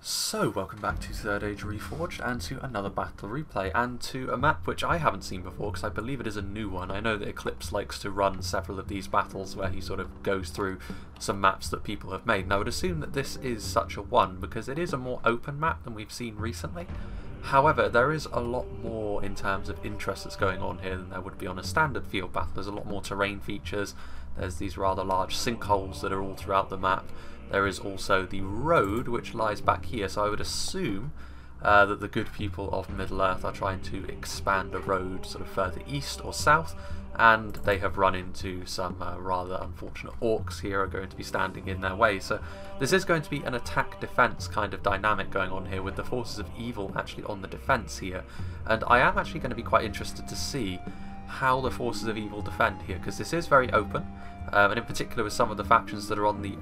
So, welcome back to Third Age Reforged and to another battle replay and to a map which I haven't seen before because I believe it is a new one. I know that Eclipse likes to run several of these battles where he sort of goes through some maps that people have made, and I would assume that this is such a one because it is a more open map than we've seen recently. However, there is a lot more in terms of interest that's going on here than there would be on a standard field battle. There's a lot more terrain features, there's these rather large sinkholes that are all throughout the map. There is also the road which lies back here, so I would assume that the good people of Middle-earth are trying to expand a road sort of further east or south, and they have run into some rather unfortunate orcs here are going to be standing in their way. So this is going to be an attack-defense kind of dynamic going on here with the forces of evil actually on the defense here, and I am actually going to be quite interested to see how the forces of evil defend here, because this is very open, and in particular with some of the factions that are on the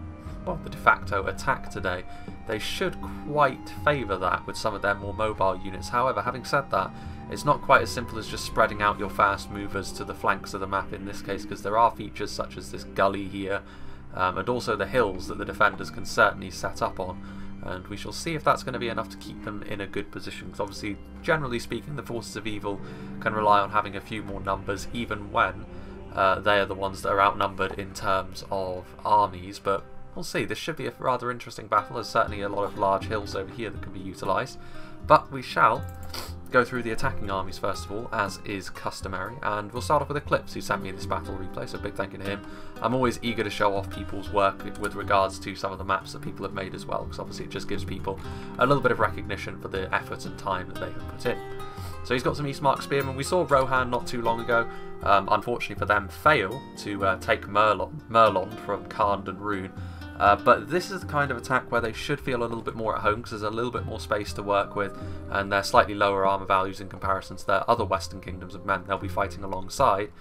de facto attack today, they should quite favour that with some of their more mobile units. However, having said that, it's not quite as simple as just spreading out your fast movers to the flanks of the map in this case, because there are features such as this gully here, and also the hills that the defenders can certainly set up on, and we shall see if that's going to be enough to keep them in a good position, because obviously, generally speaking, the forces of evil can rely on having a few more numbers even when they are the ones that are outnumbered in terms of armies, but we'll see. This should be a rather interesting battle. There's certainly a lot of large hills over here that can be utilised. But we shall go through the attacking armies first of all, as is customary. And we'll start off with Eclipse, who sent me this battle replay, so big thank you to him. I'm always eager to show off people's work with regards to some of the maps that people have made as well, because obviously it just gives people a little bit of recognition for the effort and time that they have put in. So he's got some Eastmark Spearmen. We saw Rohan not too long ago, unfortunately for them, fail to take Merlon from Khand and Rune. But this is the kind of attack where they should feel a little bit more at home because there's a little bit more space to work with, and they're slightly lower armour values in comparison to their other Western Kingdoms of men they'll be fighting alongside.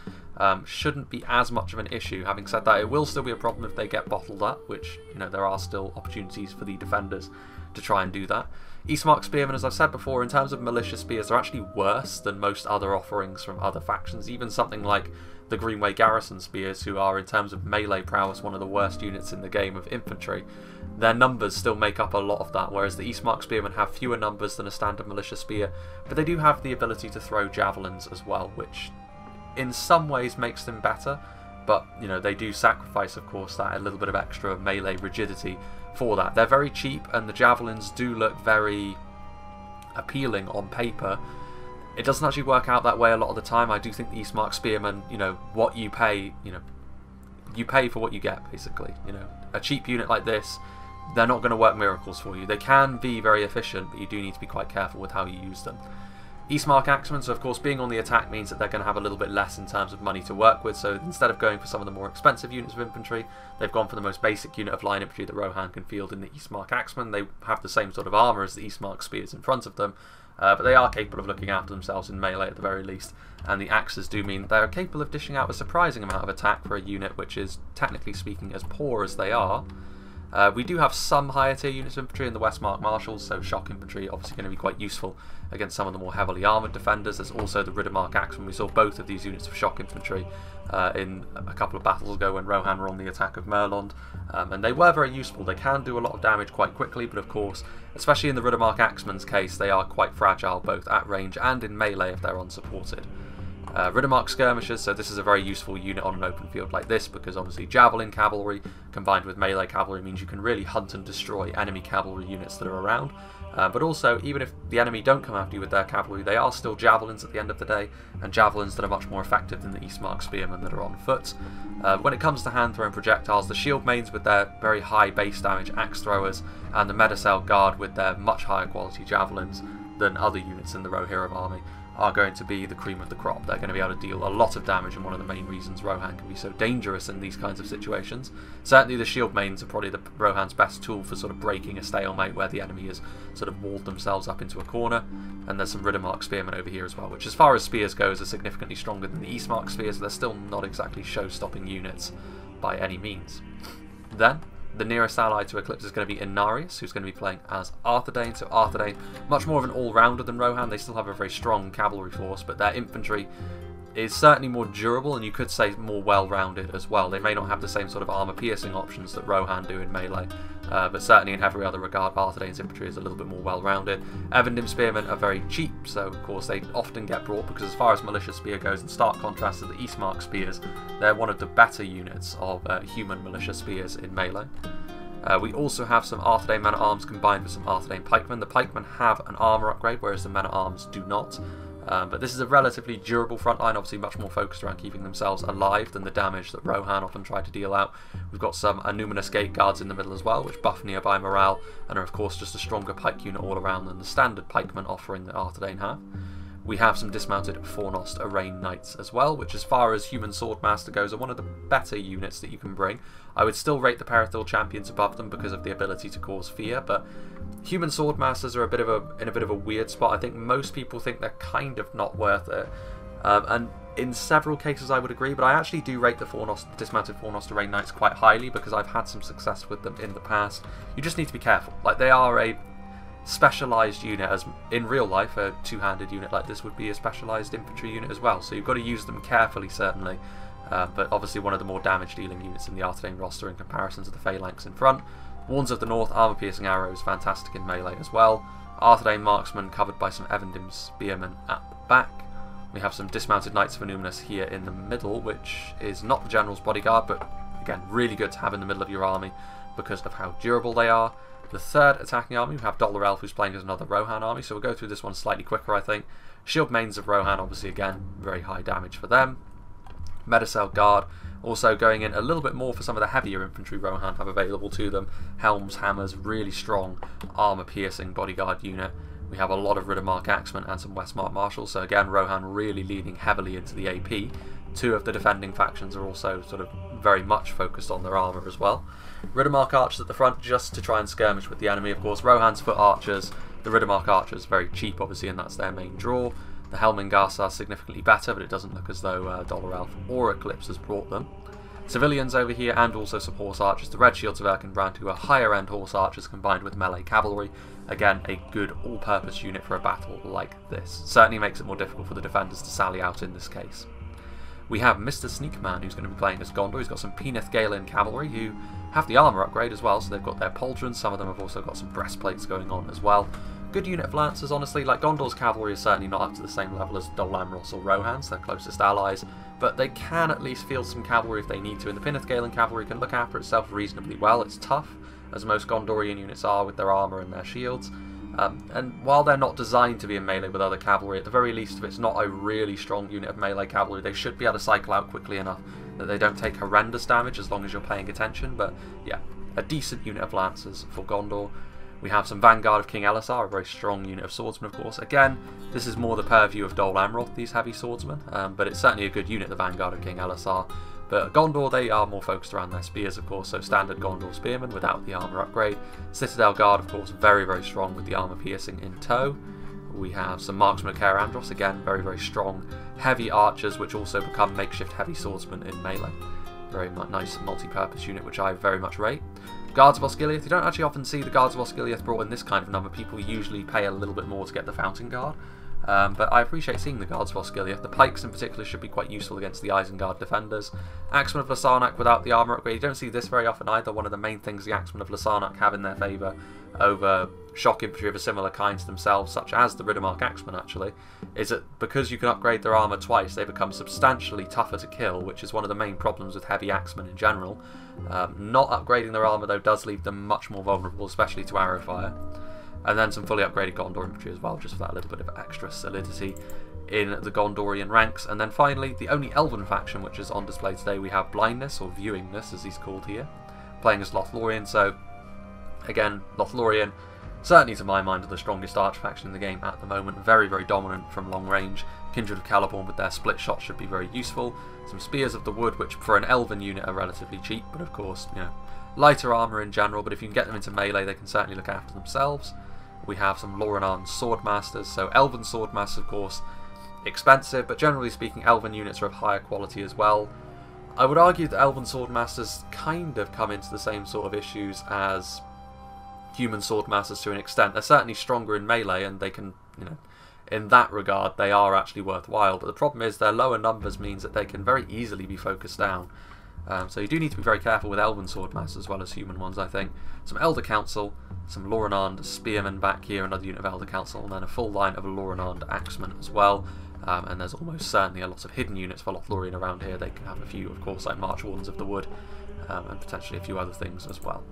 Shouldn't be as much of an issue. Having said that, it will still be a problem if they get bottled up, which, you know, there are still opportunities for the defenders to try and do that. Eastmark Spearmen, as I've said before, in terms of militia spears, are actually worse than most other offerings from other factions. Even something like the Greenway Garrison Spears, who are in terms of melee prowess one of the worst units in the game of infantry, their numbers still make up a lot of that, whereas the Eastmark Spearmen have fewer numbers than a standard militia spear, but they do have the ability to throw javelins as well, which in some ways makes them better, but you know, they do sacrifice, of course, that a little bit of extra melee rigidity for that. They're very cheap, and the javelins do look very appealing on paper. It doesn't actually work out that way a lot of the time. I do think the Eastmark Spearmen, you know, what you pay, you pay for what you get, basically. You know, a cheap unit like this, they're not going to work miracles for you. They can be very efficient, but you do need to be quite careful with how you use them. Eastmark Axemen, so of course being on the attack means that they're going to have a little bit less in terms of money to work with, so instead of going for some of the more expensive units of infantry, they've gone for the most basic unit of line infantry that Rohan can field in the Eastmark Axemen. They have the same sort of armour as the Eastmark Spears in front of them, but they are capable of looking after themselves in melee at the very least, and the axes do mean they are capable of dishing out a surprising amount of attack for a unit which is, technically speaking, as poor as they are. We do have some higher tier units of infantry in the Westmark Marshals, so shock infantry obviously going to be quite useful against some of the more heavily armoured defenders. There's also the Rhudaur Axemen. We saw both of these units of shock infantry in a couple of battles ago when Rohan were on the attack of Merlon, and they were very useful. They can do a lot of damage quite quickly, but of course, especially in the Rhudaur Axemen's case, they are quite fragile both at range and in melee if they're unsupported. Rhudaur Skirmishers, so this is a very useful unit on an open field like this, because obviously Javelin Cavalry combined with melee cavalry means you can really hunt and destroy enemy cavalry units that are around. But also, even if the enemy don't come after you with their cavalry, they are still javelins at the end of the day, and javelins that are much more effective than the Eastmark Spearmen that are on foot. When it comes to hand-thrown projectiles, the Shield Mains with their very high base damage axe throwers, and the Medicel Guard with their much higher quality javelins than other units in the Rohirrim army, are going to be the cream of the crop. They're going to be able to deal a lot of damage, and one of the main reasons Rohan can be so dangerous in these kinds of situations. Certainly the Shield Mains are probably Rohan's best tool for sort of breaking a stalemate where the enemy has sort of walled themselves up into a corner, and there's some Rhudaur Spearmen over here as well, which as far as spears goes are significantly stronger than the Eastmark Spears. They're still not exactly show-stopping units by any means. Then the nearest ally to Eclipse is going to be Inarius, who's going to be playing as Arthedain. So Arthedain, much more of an all-rounder than Rohan. They still have a very strong cavalry force, but their infantry is certainly more durable, and you could say more well-rounded as well. They may not have the same sort of armor-piercing options that Rohan do in melee, but certainly in every other regard, Arthedain's infantry is a little bit more well-rounded. Evendim spearmen are very cheap, so of course they often get brought, because as far as militia spear goes, in stark contrast to the Eastmark spears, they're one of the better units of human militia spears in melee. We also have some Arthedain men-at-arms combined with some Arthedain pikemen. The pikemen have an armour upgrade, whereas the men-at-arms do not. But this is a relatively durable front line, obviously much more focused around keeping themselves alive than the damage that Rohan often tried to deal out. We've got some Numinous Gate Guards in the middle as well, which buff nearby morale, and are of course just a stronger pike unit all around than the standard pikeman offering that Arthedain have. We have some dismounted Fornost Arraign Knights as well, which as far as Human Swordmaster goes are one of the better units that you can bring. I would still rate the Perithil Champions above them because of the ability to cause fear, but Human Swordmasters are in a bit of a weird spot. I think most people think they're kind of not worth it, and in several cases I would agree, but I actually do rate the dismounted Fornost Arraign Knights quite highly because I've had some success with them in the past. You just need to be careful. Like, they are a specialised unit, as in real life a two-handed unit like this would be a specialised infantry unit as well, so you've got to use them carefully certainly, but obviously one of the more damage dealing units in the Arthedain roster in comparison to the phalanx in front. Warns of the North, armour piercing arrows, fantastic in melee as well. Arthedain marksmen covered by some Evendim spearmen at the back. We have some dismounted Knights of Numinous here in the middle, which is not the General's bodyguard, but again really good to have in the middle of your army because of how durable they are. The third attacking army, we have Dollar Elf, who's playing as another Rohan army, so we'll go through this one slightly quicker, I think. Shield Mains of Rohan, obviously, again, very high damage for them. Medicel Guard, also going in a little bit more for some of the heavier infantry Rohan have available to them. Helms, Hammers, really strong armour-piercing bodyguard unit. We have a lot of Rhudaur Axemen and some Westmark Marshals, so again, Rohan really leaning heavily into the AP. Two of the defending factions are also sort of very much focused on their armour as well. Rhudaur Archers at the front just to try and skirmish with the enemy, of course. Rohan's Foot Archers, the Rhudaur Archers, very cheap obviously, and that's their main draw. The Helmingars are significantly better, but it doesn't look as though Dollar Elf or Eclipse has brought them. Civilians over here, and also some Horse Archers, the Red Shields of Erkenbrand, who are higher end Horse Archers combined with melee cavalry. Again, a good all-purpose unit for a battle like this. Certainly makes it more difficult for the defenders to sally out in this case. We have Mr. Sneakman, who's going to be playing as Gondor. He's got some Peneth Galen cavalry, who have the armour upgrade as well, so they've got their pauldrons. Some of them have also got some breastplates going on as well. Good unit of Lancers, honestly. Like, Gondor's cavalry is certainly not up to the same level as Dol Amros or Rohan's, their closest allies, but they can at least field some cavalry if they need to, and the Peneth Galen cavalry can look after itself reasonably well. It's tough, as most Gondorian units are with their armour and their shields. And while they're not designed to be in melee with other cavalry, at the very least, if it's not a really strong unit of melee cavalry, they should be able to cycle out quickly enough that they don't take horrendous damage as long as you're paying attention. But yeah, a decent unit of Lancers for Gondor. We have some Vanguard of King Elisar, a very strong unit of swordsmen, of course. Again, this is more the purview of Dol Amroth, these heavy swordsmen, but it's certainly a good unit, the Vanguard of King Elisar. But Gondor, they are more focused around their spears, of course, so standard Gondor spearmen without the armour upgrade. Citadel Guard, of course, very, very strong with the armour piercing in tow. We have some Marksmen of Caer Andros, again, very, very strong heavy archers, which also become makeshift heavy swordsmen in melee. Very nice multi-purpose unit, which I very much rate. Guards of Osgiliath, you don't actually often see the Guards of Osgiliath brought in this kind of number. People usually pay a little bit more to get the Fountain Guard. But I appreciate seeing the Guards of Osgiliath. The Pikes in particular should be quite useful against the Isengard defenders. Axemen of Lasarnak without the armour upgrade. You don't see this very often either. One of the main things the Axemen of Lasarnak have in their favour over shock infantry of a similar kind to themselves, such as the Rhudaur Axemen actually, is that because you can upgrade their armour twice, they become substantially tougher to kill, which is one of the main problems with heavy Axemen in general. Not upgrading their armour though does leave them much more vulnerable, especially to arrow fire. And then some fully upgraded Gondor infantry as well, just for that little bit of extra solidity in the Gondorian ranks. And then finally, the only Elven faction which is on display today, we have Blindness, or Viewingness as he's called here, playing as Lothlorien. So again, Lothlorien, certainly to my mind, are the strongest arch faction in the game at the moment. Very, very dominant from long range. Kindred of Celeborn with their split shot should be very useful. Some Spears of the Wood, which for an Elven unit are relatively cheap, but of course, you know, lighter armour in general, but if you can get them into melee, they can certainly look after themselves. We have some Lorenan Swordmasters, so Elven Swordmasters, of course, expensive, but generally speaking, Elven units are of higher quality as well. I would argue that Elven Swordmasters kind of come into the same sort of issues as human Swordmasters to an extent. They're certainly stronger in melee, and they can, you know, in that regard, they are actually worthwhile. But the problem is their lower numbers means that they can very easily be focused down. So you do need to be very careful with Elven Swordmasters as well as human ones, I think. Some Elder Council, some Lorinand Spearmen back here, another unit of Elder Council, and then a full line of Lorinand Axemen as well. And there's almost certainly a lot of hidden units for Lothlorien around here. They can have a few, of course, like March Wardens of the Wood, and potentially a few other things as well.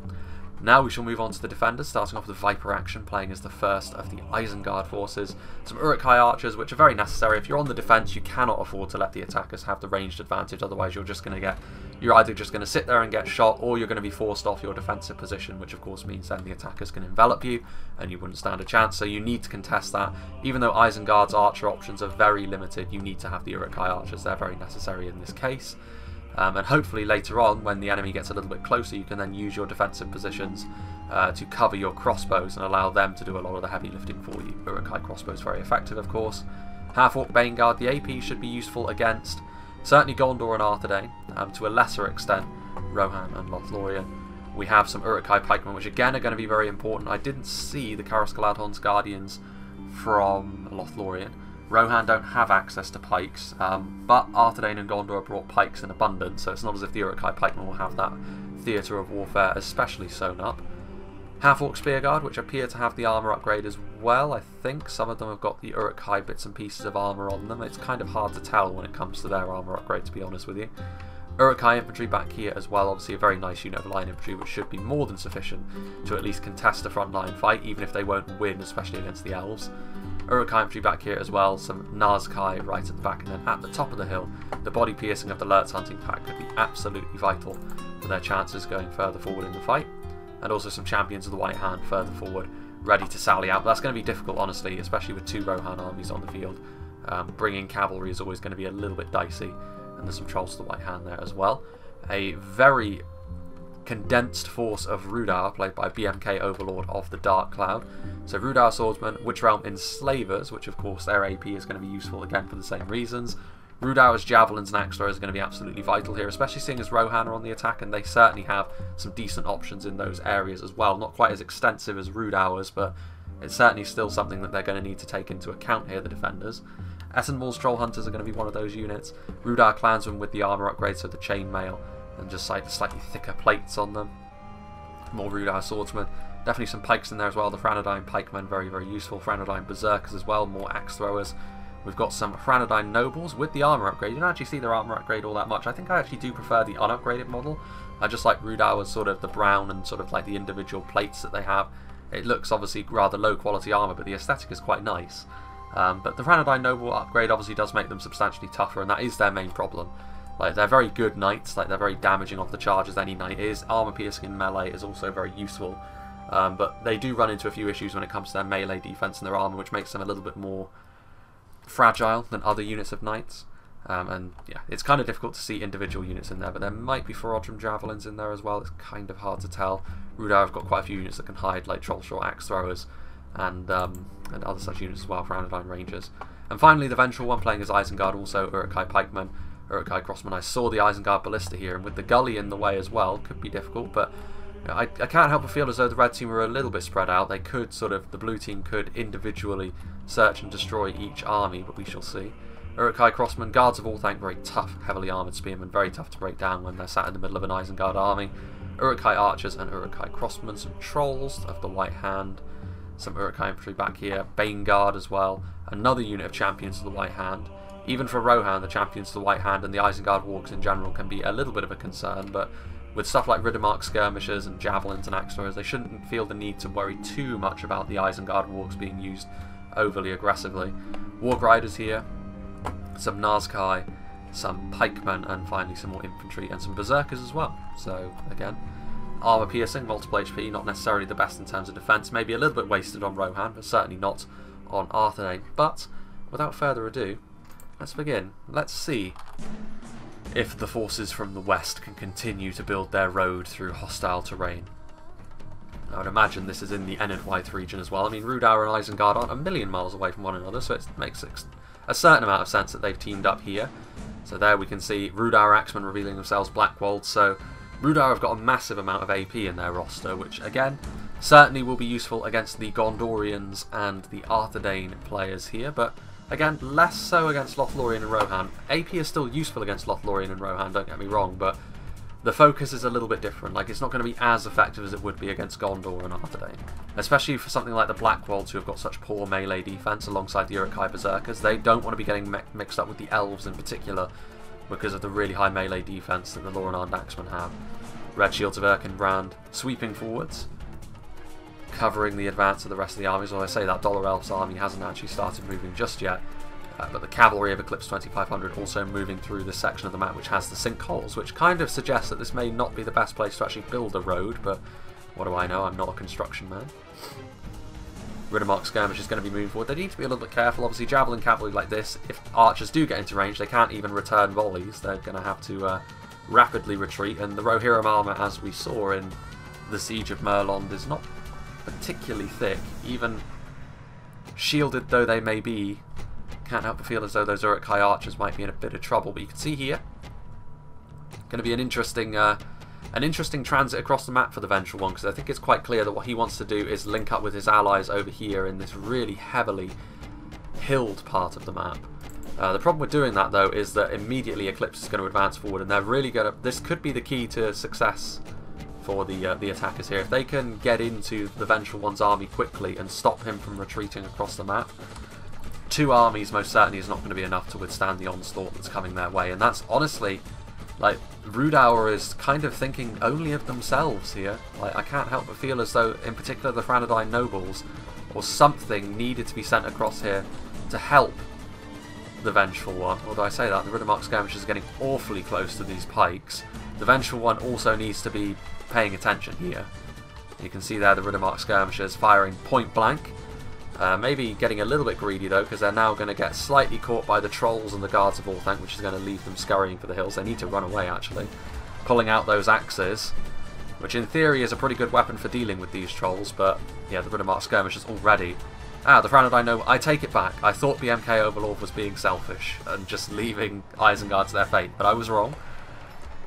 Now we shall move on to the defenders, starting off with the Viper action, playing as the first of the Isengard forces. Some Uruk-hai archers, which are very necessary. If you're on the defence, you cannot afford to let the attackers have the ranged advantage, otherwise you're either just going to sit there and get shot, or you're going to be forced off your defensive position, which of course means then the attackers can envelop you, and you wouldn't stand a chance, so you need to contest that. Even though Isengard's archer options are very limited, you need to have the Uruk-hai archers, they're very necessary in this case. And hopefully later on, when the enemy gets a little bit closer, you can then use your defensive positions to cover your crossbows and allow them to do a lot of the heavy lifting for you. Uruk-hai crossbows very effective, of course. Half-Orc Baneguard, the AP should be useful against certainly Gondor and Arthedain, to a lesser extent Rohan and Lothlorien. We have some Uruk-hai pikemen, which again are going to be very important. I didn't see the Caras-Galadhon's Guardians from Lothlorien. Rohan don't have access to pikes, but Arthedain and Gondor brought pikes in abundance, so it's not as if the Uruk-hai pikemen will have that theatre of warfare especially sewn up. Half-Orc Spearguard, which appear to have the armour upgrade as well, I think. Some of them have got the Uruk-hai bits and pieces of armour on them. It's kind of hard to tell when it comes to their armour upgrade, to be honest with you. Uruk-hai infantry back here as well, obviously a very nice unit of line infantry, which should be more than sufficient to at least contest a front-line fight, even if they won't win, especially against the elves. Uruk-hai infantry back here as well, some Nazkai right at the back, and then at the top of the hill, the body piercing of the Lurtz hunting pack could be absolutely vital for their chances going further forward in the fight. And also some champions of the White Hand further forward, ready to sally out. But that's going to be difficult, honestly, especially with two Rohan armies on the field. Bringing cavalry is always going to be a little bit dicey, and there's some trolls to the White Hand there as well. A very condensed force of Rhudaur, played by BMK Overlord of the Dark Cloud. So Rhudaur Swordsmen, Witch Realm Enslavers, which of course their AP is going to be useful again for the same reasons. Rhudaur's Javelins and Axe Throwers are going to be absolutely vital here, especially seeing as Rohan are on the attack, and they certainly have some decent options in those areas as well. Not quite as extensive as Rhudaur's, but it's certainly still something that they're going to need to take into account here, the defenders. Essenmoor's Troll Hunters are going to be one of those units. Rhudaur Clansmen with the armour upgrade, so the chainmail and just slightly thicker plates on them. More Rhudaur Swordsmen. Definitely some pikes in there as well. The Franodyne Pikemen, very, very useful. Franodyne Berserkers as well, more Axe Throwers. We've got some Franodyne Nobles with the armour upgrade. You don't actually see their armour upgrade all that much. I think I actually do prefer the unupgraded model. I just like Rhudaur's sort of the brown and sort of like the individual plates that they have. It looks obviously rather low quality armour, but the aesthetic is quite nice. But the Franodyne Noble upgrade obviously does make them substantially tougher, and that is their main problem. Like, they're very good knights, like they're very damaging off the charge as any knight is. Armour piercing in melee is also very useful. But they do run into a few issues when it comes to their melee defense and their armour, which makes them a little bit more fragile than other units of knights. And yeah, it's kind of difficult to see individual units in there, but there might be Ferodrim Javelins in there as well. It's kind of hard to tell. Rhudaur have got quite a few units that can hide, like Trollshore Axe Throwers and other such units as well, for Franodyne Rangers. And finally, the vengeful one playing as Isengard, also Uruk-hai Pikemen, Uruk-hai Crossmen. I saw the Isengard Ballista here, and with the gully in the way as well, could be difficult, but I can't help but feel as though the red team are a little bit spread out. They could the blue team could individually search and destroy each army, but we shall see. Uruk-hai Crossmen, Guards of Orthanc, very tough, heavily armoured spearmen, very tough to break down when they're sat in the middle of an Isengard army. Uruk-hai Archers and Uruk-hai Crossmen, some Trolls of the White Hand, some Uruk-hai Infantry back here, Baneguard as well, another unit of Champions of the White Hand. Even for Rohan, the Champions of the White Hand and the Isengard Wargs in general can be a little bit of a concern, but with stuff like Riddermark Skirmishers and Javelins and Axe Throwers, they shouldn't feel the need to worry too much about the Isengard Wargs being used overly aggressively. Warg Riders here, some Nazkai, some Pikemen, and finally some more infantry and some Berserkers as well. So again, armour piercing, multiple HP, not necessarily the best in terms of defence, maybe a little bit wasted on Rohan, but certainly not on Arthedain. But without further ado, let's begin. Let's see if the forces from the west can continue to build their road through hostile terrain. I would imagine this is in the Enedwaith region as well. I mean, Rhudaur and Isengard aren't a million miles away from one another, so it makes a certain amount of sense that they've teamed up here. So there we can see Rhudaur Axemen revealing themselves Blackwalled, so Rhudaur have got a massive amount of AP in their roster, which again, Certainly will be useful against the Gondorians and the Arthedain players here, but again, less so against Lothlorien and Rohan. AP is still useful against Lothlorien and Rohan, don't get me wrong, but the focus is a little bit different. Like, it's not going to be as effective as it would be against Gondor and Arthedain. Especially for something like the Blackwolds, who have got such poor melee defense alongside the Uruk-hai Berserkers. They don't want to be getting mixed up with the Elves in particular because of the really high melee defense that the Lorenar Axemen have. Red Shields of Erkenbrand sweeping forwards, covering the advance of the rest of the armies. Well, I say that Dollar Elf's army hasn't actually started moving just yet, but the cavalry of Eclipse 2500 also moving through this section of the map which has the sinkholes, which kind of suggests that this may not be the best place to actually build a road, but what do I know, I'm not a construction man. Rhudaur skirmish is going to be moving forward. They need to be a little bit careful. Obviously, javelin cavalry like this, if archers do get into range, they can't even return volleys. They're going to have to rapidly retreat, and the Rohirrim armour, as we saw in the Siege of Merlond, is not particularly thick. Even shielded though they may be, can't help but feel as though those Uruk-hai archers might be in a bit of trouble. But you can see here, going to be an interesting transit across the map for the Vengeful One, because I think it's quite clear that what he wants to do is link up with his allies over here in this really heavily hilled part of the map. The problem with doing that, though, is that immediately Eclipse is going to advance forward, and they're really going to... This could be the key to success for the attackers here. If they can get into the Vengeful One's army quickly and stop him from retreating across the map, two armies most certainly is not going to be enough to withstand the onslaught that's coming their way. And that's honestly, like, Rhudaur is kind of thinking only of themselves here. Like, I can't help but feel as though, in particular, the Arthedain nobles or something needed to be sent across here to help the Vengeful One. Or do I say that? The Rhudaur skirmishers are getting awfully close to these pikes. The Vengeful One also needs to be paying attention here. You can see there the Rhudaur skirmishers firing point blank. Maybe getting a little bit greedy though, because they're now going to get slightly caught by the trolls and the guards of Orthanc, which is going to leave them scurrying for the hills. They need to run away, actually. Pulling out those axes, which in theory is a pretty good weapon for dealing with these trolls, but yeah, the Rhudaur skirmishers already... the Arthedain noble, I take it back. I thought BMK Overlord was being selfish and just leaving Isengard to their fate, but I was wrong.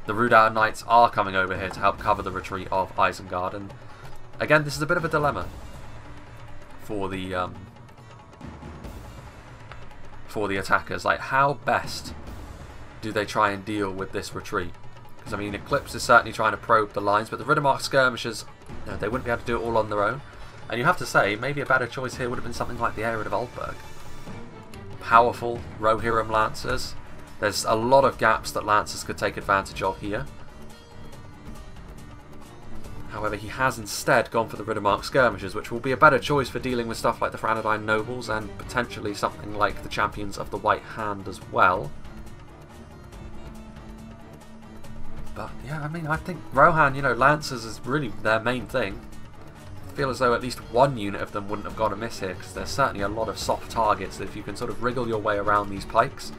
The Rhudaur Knights are coming over here to help cover the retreat of Isengard, and again, this is a bit of a dilemma for the attackers. Like, how best do they try and deal with this retreat? Because I mean, Eclipse is certainly trying to probe the lines, but the Rhudaur skirmishers, you know, they wouldn't be able to do it all on their own. And you have to say, maybe a better choice here would have been something like the Arid of Aldburg. Powerful Rohirrim Lancers. There's a lot of gaps that Lancers could take advantage of here. However, he has instead gone for the Rhudaur skirmishers, which will be a better choice for dealing with stuff like the Arthedain nobles and potentially something like the champions of the White Hand as well. But yeah, I mean, I think Rohan, you know, Lancers is really their main thing. I feel as though at least one unit of them wouldn't have gone amiss here, because there's certainly a lot of soft targets that if you can sort of wriggle your way around these pikes.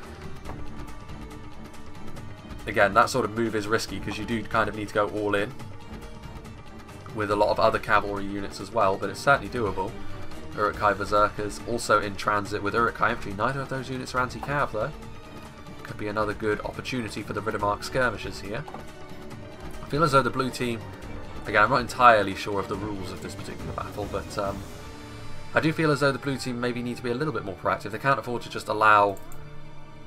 Again, that sort of move is risky because you do kind of need to go all in with a lot of other cavalry units as well, but it's certainly doable. Uruk-hai Berserkers also in transit with Uruk-hai infantry. Neither of those units are anti-cav though. Could be another good opportunity for the Rhudaur skirmishers here. I feel as though the blue team, again, I'm not entirely sure of the rules of this particular battle, but I do feel as though the blue team maybe need to be a little bit more proactive. They can't afford to just allow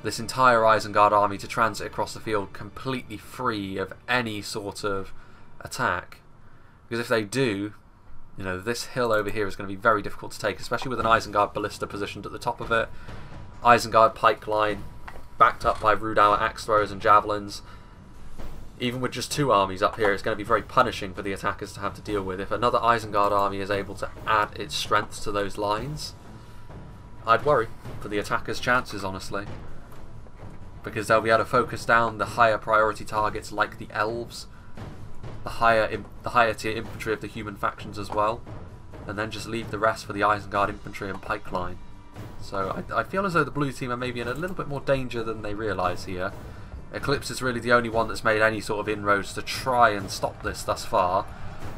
this entire Isengard army to transit across the field completely free of any sort of attack. Because if they do, you know, this hill over here is going to be very difficult to take, especially with an Isengard ballista positioned at the top of it. Isengard pike line backed up by Rhudaur axe throwers and javelins. Even with just two armies up here, it's going to be very punishing for the attackers to have to deal with. If another Isengard army is able to add its strength to those lines, I'd worry for the attackers' chances, honestly. Because they'll be able to focus down the higher priority targets like the elves, the higher tier infantry of the human factions as well, and then just leave the rest for the Isengard infantry and pike line. So I feel as though the blue team are maybe in a little bit more danger than they realise here. Eclipse is really the only one that's made any sort of inroads to try and stop this thus far.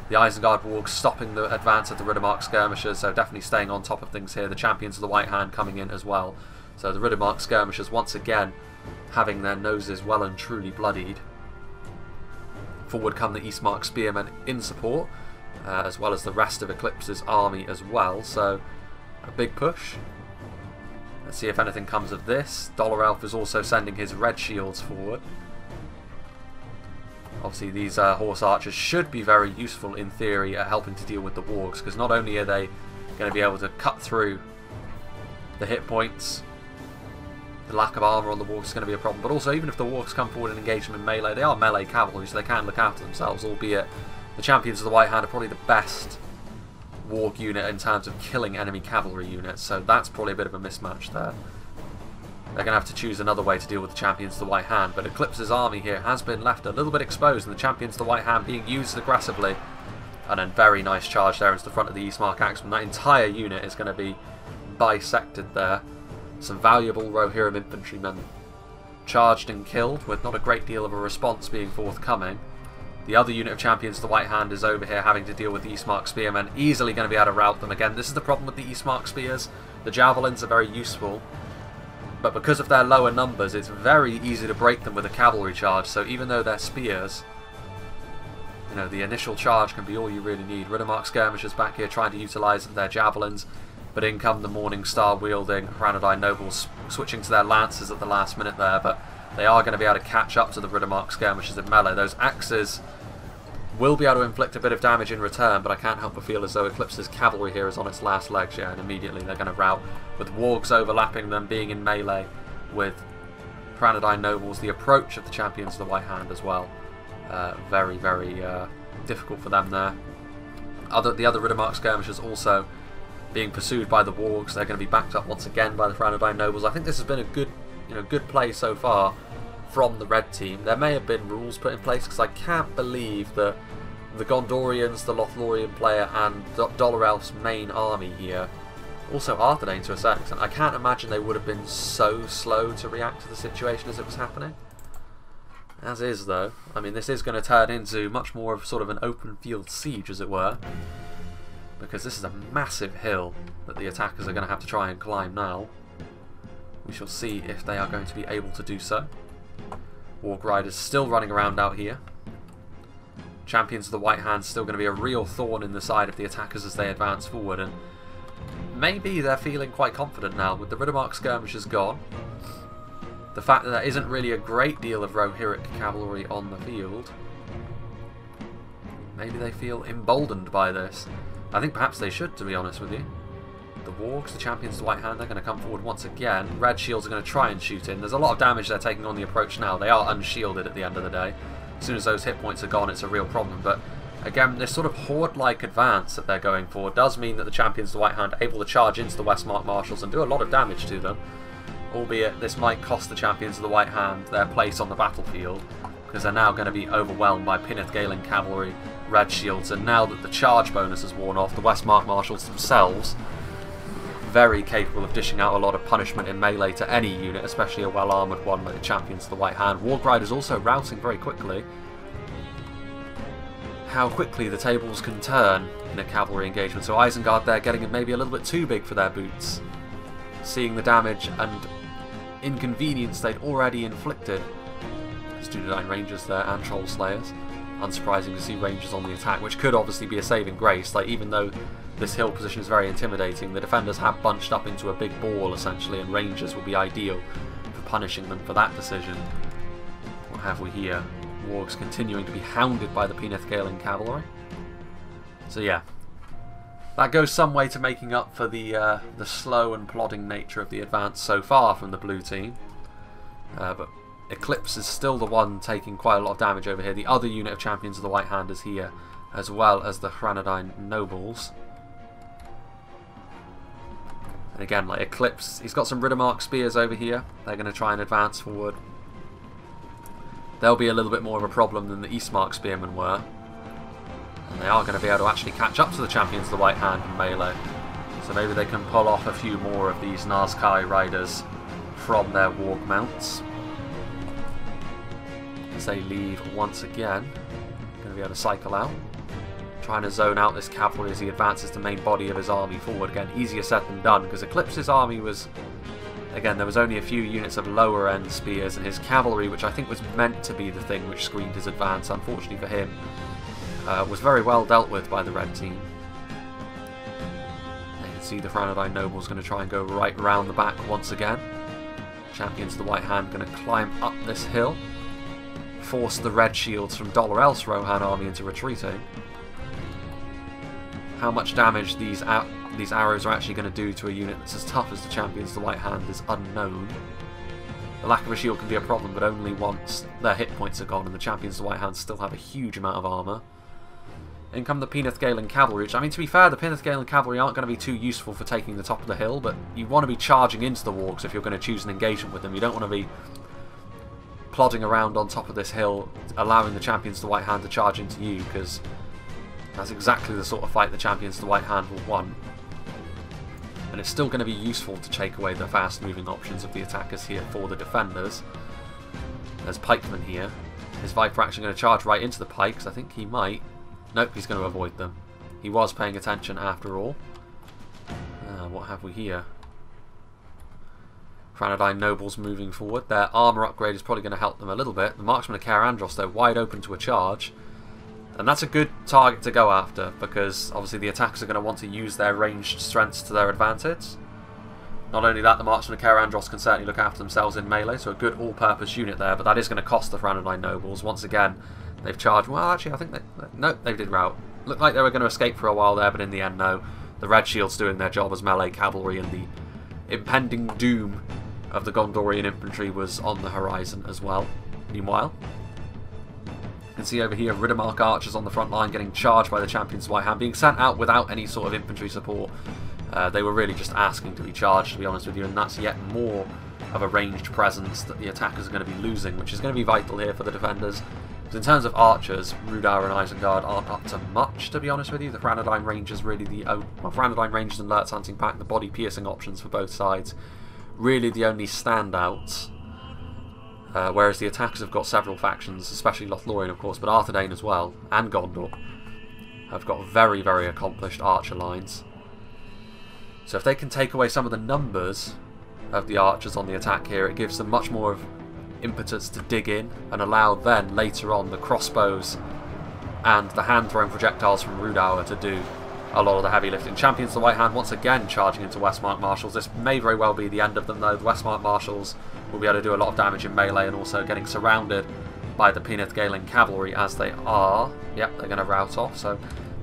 The Isengard wargs stopping the advance of the Rhudaur skirmishers, so definitely staying on top of things here. The champions of the White Hand coming in as well. So the Rhudaur skirmishers once again having their noses well and truly bloodied. Forward come the Eastmark spearmen in support. as well as the rest of Eclipse's army as well, so a big push. Let's see if anything comes of this. Dollar Elf is also sending his red shields forward. Obviously these horse archers should be very useful in theory at helping to deal with the wargs, because not only are they going to be able to cut through the hit points, the lack of armour on the wargs is going to be a problem, but also even if the wargs come forward and engage them in melee, they are melee cavalry, so they can look after themselves, albeit the champions of the White Hand are probably the best warg unit in terms of killing enemy cavalry units, so that's probably a bit of a mismatch there. They're going to have to choose another way to deal with the champions of the White Hand, but Eclipse's army here has been left a little bit exposed, and the champions of the White Hand being used aggressively. And then very nice charge there into the front of the Eastmark Axemen. That entire unit is going to be bisected there. Some valuable Rohirrim infantrymen charged and killed, with not a great deal of a response being forthcoming. The other unit of champions of the White Hand is over here having to deal with the Eastmark Spearmen, easily going to be able to rout them again. This is the problem with the Eastmark Spears. The javelins are very useful, but because of their lower numbers, it's very easy to break them with a cavalry charge, so even though they're spears, you know, the initial charge can be all you really need. Rhudaur skirmishers back here trying to utilise their javelins, but in come the Morning Star wielding Arthedain nobles, switching to their lances at the last minute there, but they are going to be able to catch up to the Rhudaur skirmishers in melee. Those axes will be able to inflict a bit of damage in return, but I can't help but feel as though Eclipse's cavalry here is on its last legs, yeah, and immediately they're going to rout, with wargs overlapping them, being in melee with Arthedain nobles. The approach of the champions of the White Hand as well, very, very difficult for them there. The other Rhudaur skirmishers also being pursued by the wargs. They're going to be backed up once again by the Arthedain nobles. I think this has been a good, good play so far from the red team. There may have been rules put in place, because I can't believe that the Gondorians, the Lothlorien player, and Dollar Elf's main army here, also Arthedain to a certain extent, I can't imagine they would have been so slow to react to the situation as it was happening. As is, though, I mean, this is going to turn into much more of sort of an open field siege, as it were, because this is a massive hill that the attackers are going to have to try and climb now. We shall see if they are going to be able to do so. Warg Riders still running around out here. Champions of the White Hand still going to be a real thorn in the side of the attackers as they advance forward, and maybe they're feeling quite confident now with the Rhudaur skirmishers gone. The fact that there isn't really a great deal of Rohirric cavalry on the field, maybe they feel emboldened by this. I think perhaps they should, to be honest with you. The wargs, the champions of the White Hand, they're going to come forward once again. Red shields are going to try and shoot in. There's a lot of damage they're taking on the approach now. They are unshielded at the end of the day. As soon as those hit points are gone, it's a real problem. But again, this sort of horde-like advance that they're going for does mean that the champions of the White Hand are able to charge into the Westmark Marshals and do a lot of damage to them. Albeit this might cost the champions of the White Hand their place on the battlefield, because they're now going to be overwhelmed by Pinnith Galen cavalry, red shields, and now that the charge bonus has worn off, the Westmark Marshals themselves very capable of dishing out a lot of punishment in melee to any unit, especially a well-armoured one like the champions of the White Hand. Warg Riders also routing very quickly. How quickly the tables can turn in a cavalry engagement. So Isengard there getting it maybe a little bit too big for their boots, seeing the damage and inconvenience they'd already inflicted. Arthedain Rangers there and Troll Slayers. Unsurprising to see Rangers on the attack, which could obviously be a saving grace. Like, even though this hill position is very intimidating, the defenders have bunched up into a big ball essentially, and Rangers will be ideal for punishing them for that decision. What have we here? Wargs continuing to be hounded by the Pinnith Galen cavalry. So yeah, that goes some way to making up for the slow and plodding nature of the advance so far from the blue team. But Eclipse is still the one taking quite a lot of damage over here. The other unit of champions of the White Hand is here, as well as the Arthedain nobles. And again, like Eclipse, he's got some Rhudaur spears over here. They're going to try and advance forward. They'll be a little bit more of a problem than the Eastmark spearmen were. And they are going to be able to actually catch up to the champions of the White Hand in melee. So maybe they can pull off a few more of these Nazkai riders from their warg mounts. As they leave once again. Going to be able to cycle out. Trying to zone out this cavalry as he advances the main body of his army forward. Again, easier said than done, because Eclipse's army was... Again, there was only a few units of lower end spears, and his cavalry, which I think was meant to be the thing which screened his advance, unfortunately for him, was very well dealt with by the red team. You can see the Arthedain Noble's going to try and go right round the back once again. Champions of the White Hand going to climb up this hill, force the red shields from Dolorel's Rohan army into retreating. How much damage these arrows are actually going to do to a unit that's as tough as the Champions of the White Hand is unknown. The lack of a shield can be a problem, but only once their hit points are gone, and the Champions of the White Hand still have a huge amount of armour. In come the Penith Galen Cavalry, which, I mean, to be fair, the Penith Galen Cavalry aren't going to be too useful for taking the top of the hill, but you want to be charging into the wargs if you're going to choose an engagement with them. You don't want to be plodding around on top of this hill, allowing the Champions of the White Hand to charge into you, because that's exactly the sort of fight the Champions of the White Hand will want. And it's still going to be useful to take away the fast-moving options of the attackers here for the defenders. There's pikemen here. Is Viper actually going to charge right into the pikes? I think he might. Nope, he's going to avoid them. He was paying attention after all. What have we here? Arthedain Nobles moving forward. Their armour upgrade is probably going to help them a little bit. The Marksmen of Caer Andros, though, wide open to a charge. And that's a good target to go after, because obviously the attackers are going to want to use their ranged strengths to their advantage. Not only that, the Marksmen of Caer Andros can certainly look after themselves in melee, so a good all-purpose unit there, but that is going to cost the Arthedain Nobles. Once again, they've charged. Well, actually, I think they did rout. Looked like they were going to escape for a while there, but in the end, no. The Red Shield's doing their job as melee cavalry, and the impending doom of the Gondorian infantry was on the horizon as well. Meanwhile, you can see over here Rhudaur archers on the front line getting charged by the Champions of White Hand, being sent out without any sort of infantry support. They were really just asking to be charged, to be honest with you, and that's yet more of a ranged presence that the attackers are going to be losing, which is going to be vital here for the defenders. In terms of archers, Rhudaur and Isengard aren't up to much, to be honest with you. The Arthedain Rangers really Arthedain Rangers and Lurtz Hunting Pack, the body piercing options for both sides, really the only standouts. Whereas the attackers have got several factions, especially Lothlorien, of course, but Arthedain as well, and Gondor, have got very, very accomplished archer lines. So if they can take away some of the numbers of the archers on the attack here, it gives them much more of impetus to dig in and allow then later on the crossbows and the hand-thrown projectiles from Rhudaur to do a lot of the heavy lifting. Champions of the White Hand once again charging into Westmark Marshals. This may very well be the end of them though. The Westmark Marshals will be able to do a lot of damage in melee, and also getting surrounded by the Penith Galen Cavalry as they are. Yep, they're going to rout off, so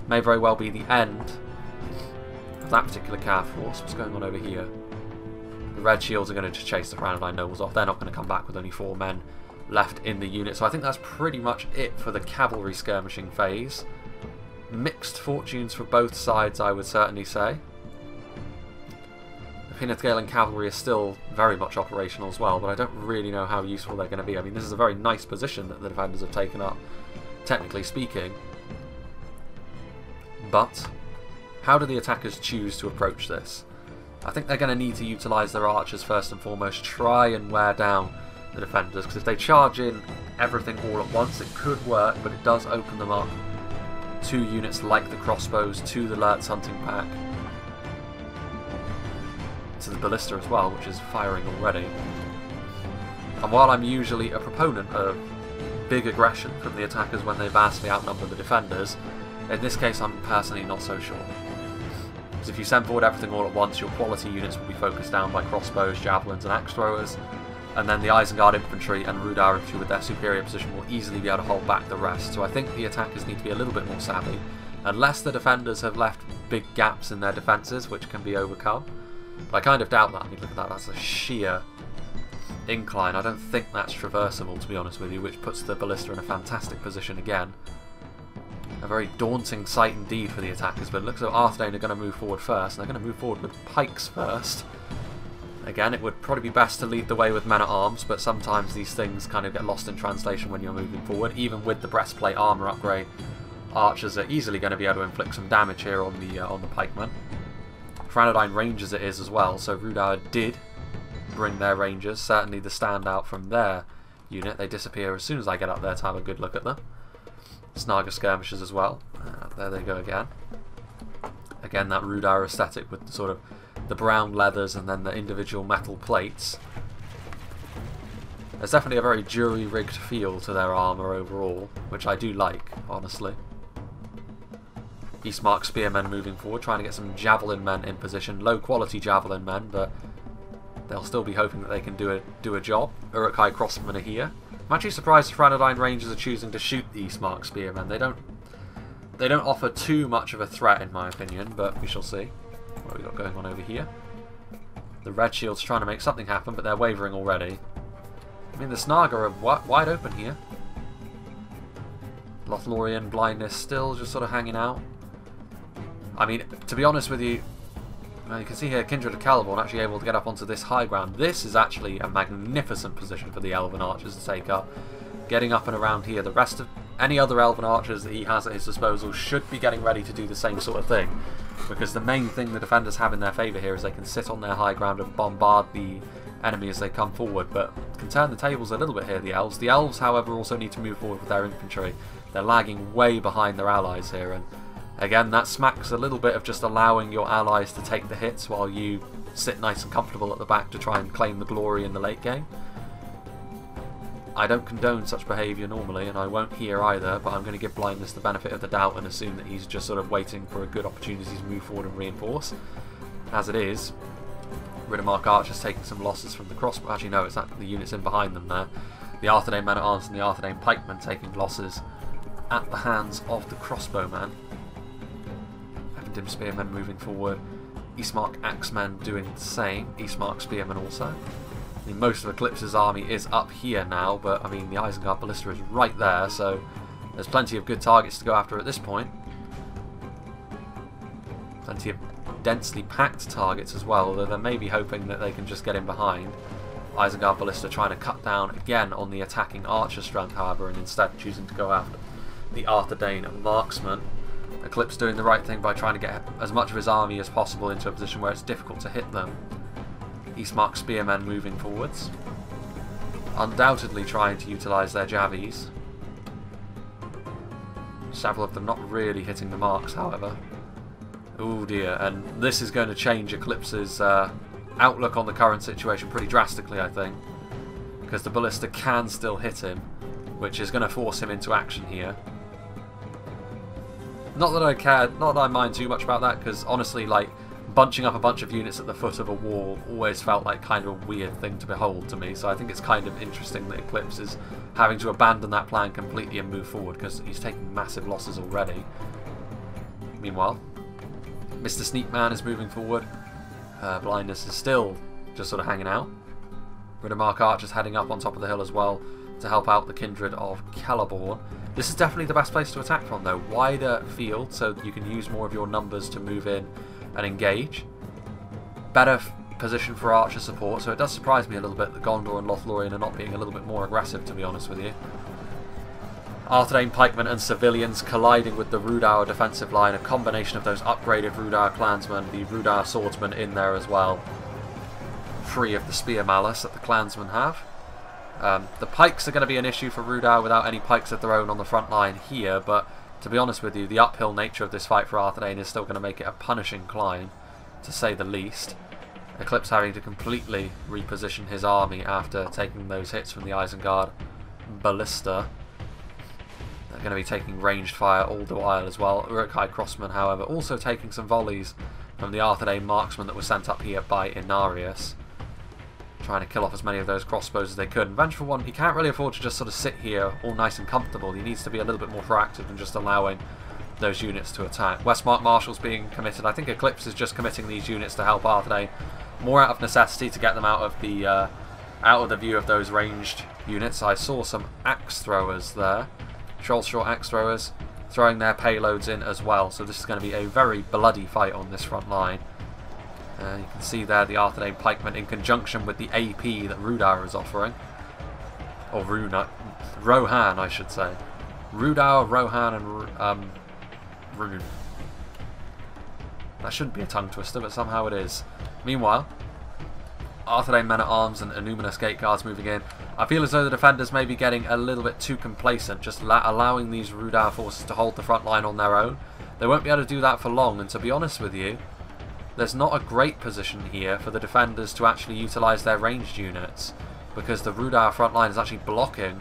may very well be the end of that particular cav force. What's going on over here? The Red Shields are going to just chase the Arthedain Nobles off. They're not going to come back with only 4 men left in the unit. So I think that's pretty much it for the cavalry skirmishing phase. Mixed fortunes for both sides, I would certainly say. The Penith Galen Cavalry is still very much operational as well, but I don't really know how useful they're going to be. I mean, this is a very nice position that the defenders have taken up, technically speaking. But how do the attackers choose to approach this? I think they're going to need to utilise their archers first and foremost, try and wear down the defenders, because if they charge in everything all at once, it could work, but it does open them up to units like the crossbows, to the Lurtz Hunting Pack, to the Ballista as well, which is firing already. And while I'm usually a proponent of big aggression from the attackers when they vastly outnumber the defenders, in this case I'm personally not so sure. Because if you send forward everything all at once, your quality units will be focused down by crossbows, javelins and axe throwers, and then the Isengard infantry and Rhudaur infantry with their superior position will easily be able to hold back the rest. So I think the attackers need to be a little bit more savvy, unless the defenders have left big gaps in their defences which can be overcome. But I kind of doubt that. I mean, look at that, that's a sheer incline. I don't think that's traversable, to be honest with you, which puts the Ballista in a fantastic position again. A very daunting sight indeed for the attackers, but it looks like Arthedain are going to move forward first, and they're going to move forward with pikes first. Again, it would probably be best to lead the way with men-at-arms, but sometimes these things kind of get lost in translation when you're moving forward. Even with the breastplate armour upgrade, archers are easily going to be able to inflict some damage here on the pikemen. Arthedain Rangers it is as well, so Rhudaur did bring their Rangers, certainly the standout from their unit. They disappear as soon as I get up there to have a good look at them. Snaga skirmishers as well. There they go again. Again, that Rhudaur aesthetic with the sort of the brown leathers and then the individual metal plates. There's definitely a very jury-rigged feel to their armour overall, which I do like, honestly. Eastmark spearmen moving forward, trying to get some javelin men in position. Low quality javelin men, but they'll still be hoping that they can do a job. Uruk-hai crossmen are here. I'm actually surprised the Arthedain Rangers are choosing to shoot the Eastmark spearmen. They don't offer too much of a threat in my opinion, but we shall see. What have we got going on over here? The Red Shield's trying to make something happen, but they're wavering already. I mean, the Snaga are wide open here. Lothlorien blindness still just sort of hanging out. I mean, to be honest with you, you can see here Kindred of Celeborn actually able to get up onto this high ground. This is actually a magnificent position for the Elven Archers to take up. Getting up and around here. The rest of any other Elven Archers that he has at his disposal should be getting ready to do the same sort of thing. Because the main thing the defenders have in their favour here is they can sit on their high ground and bombard the enemy as they come forward, but can turn the tables a little bit here, the Elves. The Elves, however, also need to move forward with their infantry. They're lagging way behind their allies here, and again, that smacks a little bit of just allowing your allies to take the hits while you sit nice and comfortable at the back to try and claim the glory in the late game. I don't condone such behaviour normally, and I won't here either, but I'm going to give blindness the benefit of the doubt and assume that he's just sort of waiting for a good opportunity to move forward and reinforce. As it is, Rhudaur Archers taking some losses from the crossbow. Actually, no, it's not the units in behind them there. The Arthedain Men-at-Arms and the Arthedain Pikemen taking losses at the hands of the crossbowman. Dim Spearmen moving forward. Eastmark Axemen doing the same. Eastmark Spearmen also. I mean, most of Eclipse's army is up here now, but I mean the Isengard Ballista is right there, so there's plenty of good targets to go after at this point. Plenty of densely packed targets as well, although they may be hoping that they can just get in behind. Isengard Ballista trying to cut down again on the attacking archer strength, however, and instead choosing to go after the Arthedain marksman. Eclipse doing the right thing by trying to get as much of his army as possible into a position where it's difficult to hit them. Eastmark Spearmen moving forwards. Undoubtedly trying to utilise their javies. Several of them not really hitting the marks, however. Oh dear, and this is going to change Eclipse's outlook on the current situation pretty drastically, I think. Because the ballista can still hit him, which is going to force him into action here. Not that I care, not that I mind too much about that, because honestly, like, bunching up a bunch of units at the foot of a wall always felt like kind of a weird thing to behold to me, so I think it's kind of interesting that Eclipse is having to abandon that plan completely and move forward, because he's taking massive losses already. Meanwhile, Mr. Sneakman is moving forward. Blindness is still just sort of hanging out. Rhudaur Archers heading up on top of the hill as well to help out the Kindred of Celeborn. This is definitely the best place to attack from though. Wider field so that you can use more of your numbers to move in and engage. Better position for archer support, so it does surprise me a little bit that Gondor and Lothlorien are not being a little bit more aggressive, to be honest with you. Arthedain pikemen and civilians colliding with the Rhudaur defensive line, a combination of those upgraded Rhudaur clansmen, the Rhudaur swordsmen in there as well, free of the spear malice that the clansmen have. The pikes are going to be an issue for Rhudaur without any pikes of their own on the front line here, but to be honest with you, the uphill nature of this fight for Arthedain is still going to make it a punishing climb, to say the least. Eclipse having to completely reposition his army after taking those hits from the Isengard Ballista. They're going to be taking ranged fire all the while as well. Uruk-hai crossmen, however, also taking some volleys from the Arthedain marksmen that were sent up here by Inarius. Trying to kill off as many of those crossbows as they could. And Vengeful One, he can't really afford to just sort of sit here all nice and comfortable. He needs to be a little bit more proactive than just allowing those units to attack. Westmark Marshals being committed. I think Eclipse is just committing these units to help Arthedain more out of necessity to get them out of the view of those ranged units. I saw some axe throwers there. Trollstraw axe throwers throwing their payloads in as well. So this is going to be a very bloody fight on this front line. You can see there the Arthedain pikemen in conjunction with the AP that Rhudaur is offering. Or Rohan, I should say. Rhudaur, Rohan, and Rune. That shouldn't be a tongue twister, but somehow it is. Meanwhile, Arthedain Men-at-Arms and Illuminous Gate Guards moving in. I feel as though the defenders may be getting a little bit too complacent, just allowing these Rhudaur forces to hold the front line on their own. They won't be able to do that for long, and to be honest with you, there's not a great position here for the defenders to actually utilise their ranged units, because the Rhudaur front line is actually blocking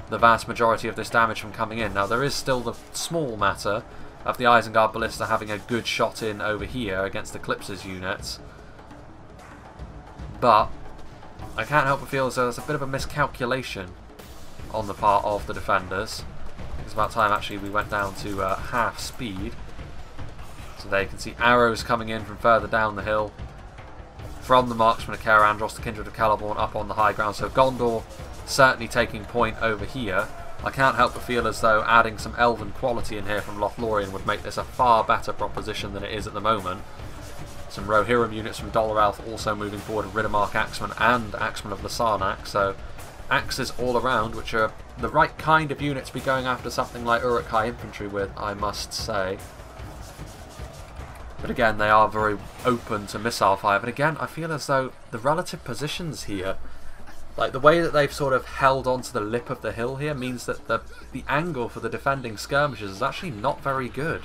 the vast majority of this damage from coming in. Now there is still the small matter of the Isengard Ballista having a good shot in over here against Eclipse's units. But I can't help but feel as though there's a bit of a miscalculation on the part of the defenders. It's about time actually we went down to half speed. So there you can see arrows coming in from further down the hill. From the marksman of Caer Andros, the Kindred of Celeborn up on the high ground. So Gondor certainly taking point over here. I can't help but feel as though adding some elven quality in here from Lothlorien would make this a far better proposition than it is at the moment. Some Rohirrim units from Doloralth also moving forward, Riddermark Axemen and Axemen of Lasarnak. So axes all around, which are the right kind of unit to be going after something like Uruk-hai infantry with, I must say. But again, they are very open to missile fire. But again, I feel as though the relative positions here, like the way that they've sort of held onto the lip of the hill here, means that the angle for the defending skirmishers is actually not very good.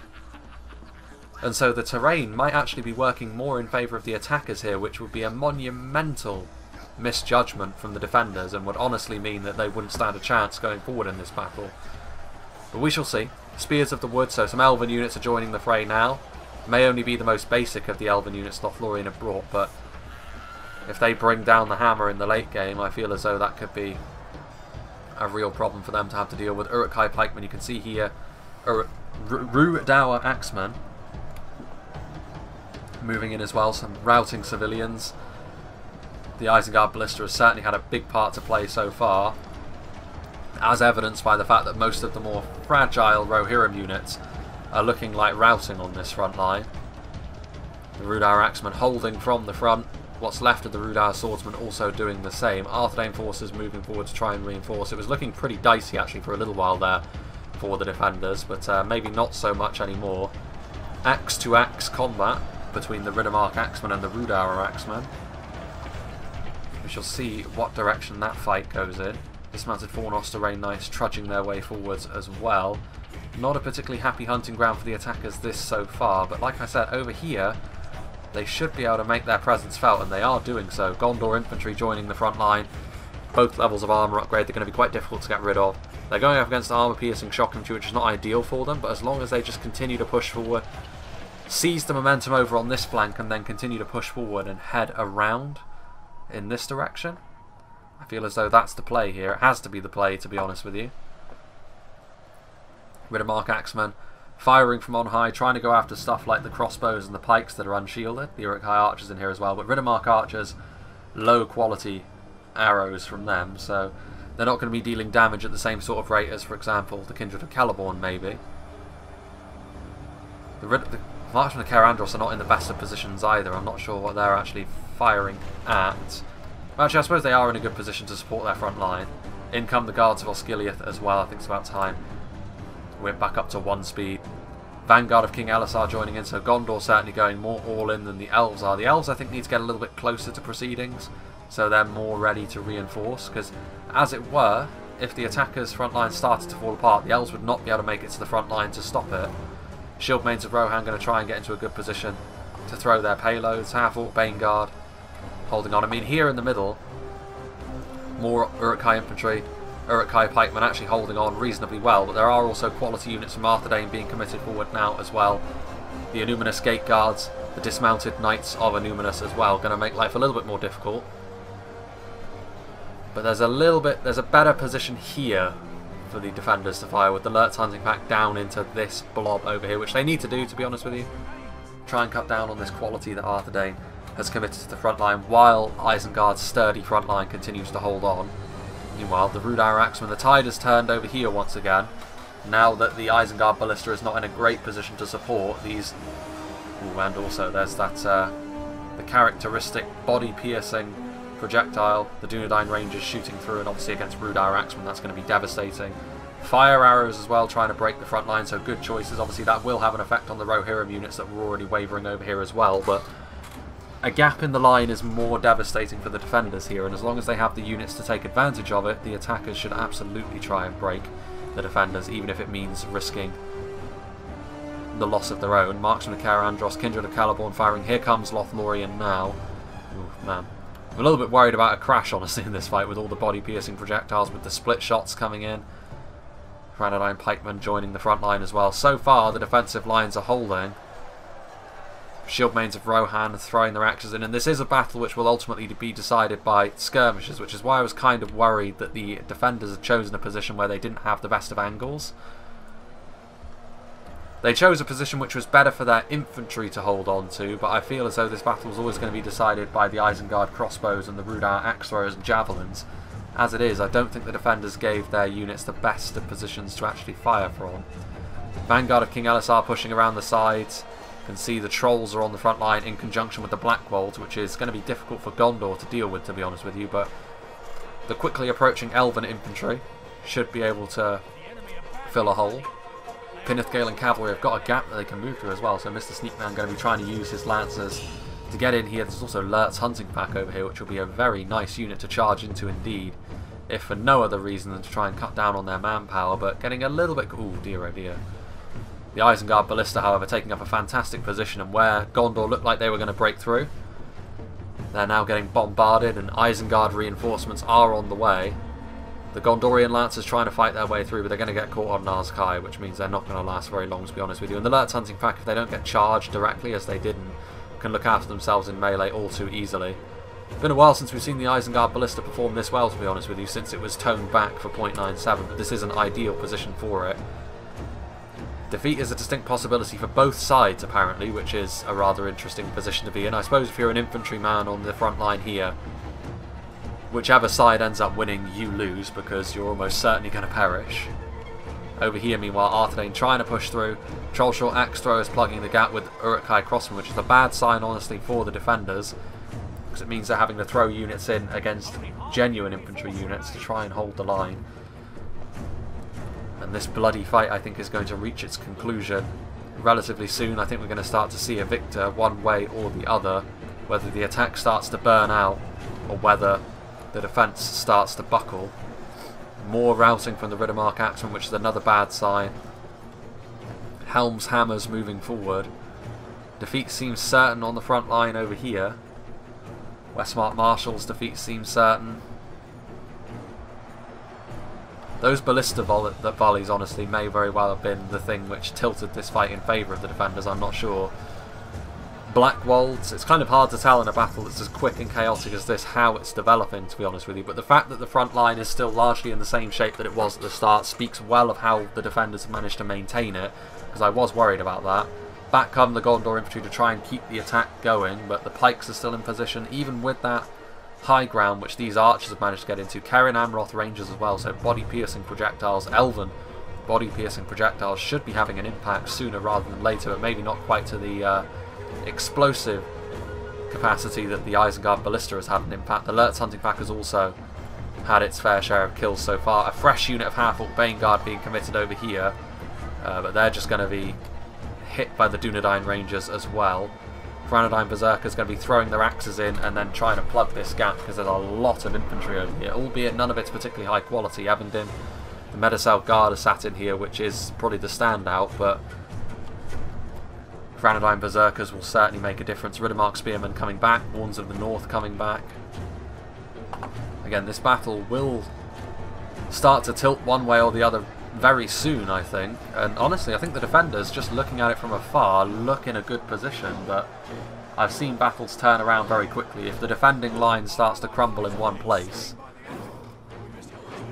And so the terrain might actually be working more in favour of the attackers here, which would be a monumental misjudgment from the defenders and would honestly mean that they wouldn't stand a chance going forward in this battle. But we shall see. Spears of the Wood, so some elven units are joining the fray now. May only be the most basic of the elven units Lothlorien have brought, but if they bring down the hammer in the late game, I feel as though that could be a real problem for them to have to deal with. Uruk-hai pikemen, you can see here, Rhudaur axemen moving in as well, some routing civilians. The Isengard Ballista has certainly had a big part to play so far, as evidenced by the fact that most of the more fragile Rohirrim units are looking like routing on this front line. The Rhudaur axemen holding from the front, what's left of the Rhudaur swordsmen also doing the same. Arthedain forces moving forward to try and reinforce. It was looking pretty dicey actually for a little while there for the defenders, but maybe not so much anymore. Axe to axe combat between the Riddermark axemen and the Rhudaur axemen. We shall see what direction that fight goes in. Dismounted Fornost Knights trudging their way forwards as well. Not a particularly happy hunting ground for the attackers this so far, but like I said, over here they should be able to make their presence felt, and they are doing so. Gondor infantry joining the front line. Both levels of armour upgrade, they're going to be quite difficult to get rid of. They're going up against armour-piercing shock infantry, which is not ideal for them, but as long as they just continue to push forward, seize the momentum over on this flank, and then continue to push forward and head around in this direction, I feel as though that's the play here. It has to be the play, to be honest with you. Riddermark axemen firing from on high, trying to go after stuff like the crossbows and the pikes that are unshielded. The Uruk-hai archers in here as well, but Riddermark archers, low quality arrows from them, so they're not going to be dealing damage at the same sort of rate as, for example, the Kindred of Celeborn maybe. The marksmen of Caer Andros are not in the best of positions either. I'm not sure what they're actually firing at. Well, actually, I suppose they are in a good position to support their front line. In come the guards of Osgiliath as well. I think it's about time. We're back up to 1 speed. Vanguard of King Elisar joining in, so Gondor certainly going more all-in than the Elves are. The Elves, I think, need to get a little bit closer to proceedings, so they're more ready to reinforce, because, as it were, if the attackers' front line started to fall apart, the Elves would not be able to make it to the front line to stop it. Shieldmanes of Rohan going to try and get into a good position to throw their payloads. Half-Orc Baneguard holding on. I mean, here in the middle, more Uruk-hai infantry, Uruk-hai pikemen actually holding on reasonably well, but there are also quality units from Arthedain being committed forward now as well. The Enuminous Gate Guards, the dismounted Knights of Enuminous as well, going to make life a little bit more difficult. But there's a better position here for the defenders to fire, with the Lurtz hunting pack down into this blob over here, which they need to do, to be honest with you. Try and cut down on this quality that Arthedain has committed to the front line, while Isengard's sturdy front line continues to hold on. Meanwhile, the Rhudaur axemen, the tide has turned over here once again. Now that the Isengard Ballista is not in a great position to support these... Ooh, and also there's that the characteristic body-piercing projectile, the Dunedain Rangers shooting through, and obviously against Rhudaur axemen that's going to be devastating. Fire arrows as well, trying to break the front line, so good choices. Obviously that will have an effect on the Rohirrim units that were already wavering over here as well, but a gap in the line is more devastating for the defenders here, and as long as they have the units to take advantage of it, the attackers should absolutely try and break the defenders, even if it means risking the loss of their own. Marksman of Caer Andros, Kindred of Celeborn firing. Here comes Lothlorien now. Ooh, man. I'm a little bit worried about a crash, honestly, in this fight, with all the body-piercing projectiles, with the split shots coming in. Arthedain pikemen joining the front line as well. So far, the defensive lines are holding. Shieldmanes of Rohan throwing their axes in, and this is a battle which will ultimately be decided by skirmishes, which is why I was kind of worried that the defenders had chosen a position where they didn't have the best of angles. They chose a position which was better for their infantry to hold on to, but I feel as though this battle was always going to be decided by the Isengard crossbows and the Rhudaur axe throwers and javelins. As it is, I don't think the defenders gave their units the best of positions to actually fire from. Vanguard of King Elisar pushing around the sides. You can see the trolls are on the front line in conjunction with the Blackwold, which is going to be difficult for Gondor to deal with, to be honest with you, but the quickly approaching elven infantry should be able to fill a hole. Pinnithgale and cavalry have got a gap that they can move through as well, so Mr. Sneakman going to be trying to use his lancers to get in here. There's also Lert's hunting pack over here, which will be a very nice unit to charge into indeed, if for no other reason than to try and cut down on their manpower, but getting a little bit... Ooh, dear oh dear. The Isengard Ballista, however, taking up a fantastic position, and where Gondor looked like they were going to break through, they're now getting bombarded, and Isengard reinforcements are on the way. The Gondorian Lancers trying to fight their way through, but they're going to get caught on Nazkai, which means they're not going to last very long, to be honest with you. And the Lert's hunting pack, if they don't get charged directly, as they didn't, can look after themselves in melee all too easily. It's been a while since we've seen the Isengard Ballista perform this well, to be honest with you, since it was toned back for 0.97, but this is an ideal position for it. Defeat is a distinct possibility for both sides, apparently, which is a rather interesting position to be in. I suppose if you're an infantryman on the front line here, whichever side ends up winning, you lose, because you're almost certainly going to perish. Over here, meanwhile, Arthedain trying to push through. Trollshaw axe throwers plugging the gap with Uruk-hai crossmen, which is a bad sign, honestly, for the defenders, because it means they're having to throw units in against genuine infantry units to try and hold the line. And this bloody fight, I think, is going to reach its conclusion relatively soon. I think we're going to start to see a victor one way or the other, whether the attack starts to burn out or whether the defence starts to buckle. More routing from the Riddermark Axemen, which is another bad sign. Helm's hammers moving forward. Defeat seems certain on the front line over here. Westmark Marshal's defeat seems certain. Those ballista volleys, honestly, may very well have been the thing which tilted this fight in favour of the defenders, I'm not sure. Blackwolds, it's kind of hard to tell in a battle that's as quick and chaotic as this how it's developing, to be honest with you, but the fact that the front line is still largely in the same shape that it was at the start speaks well of how the defenders have managed to maintain it, because I was worried about that. Back come the Gondor infantry to try and keep the attack going, but the pikes are still in position, even with that high ground which these archers have managed to get into. Cairn Amroth Rangers as well, so body-piercing projectiles, elven body-piercing projectiles should be having an impact sooner rather than later, but maybe not quite to the explosive capacity that the Isengard Ballista has had an impact. The Lert's hunting pack has also had its fair share of kills so far. A fresh unit of Half-Orc Baneguard being committed over here, but they're just going to be hit by the Dunedain Rangers as well. Arthedain Berserkers going to be throwing their axes in and then trying to plug this gap, because there's a lot of infantry over here, albeit none of it's particularly high quality. Evandin, the Medicel Guard, are sat in here, which is probably the standout, but Arthedain Berserkers will certainly make a difference. Riddermark Spearmen coming back, Warns of the North coming back. Again, this battle will start to tilt one way or the other very soon, I think, and honestly I think the defenders, just looking at it from afar, look in a good position, but I've seen battles turn around very quickly. If the defending line starts to crumble in one place,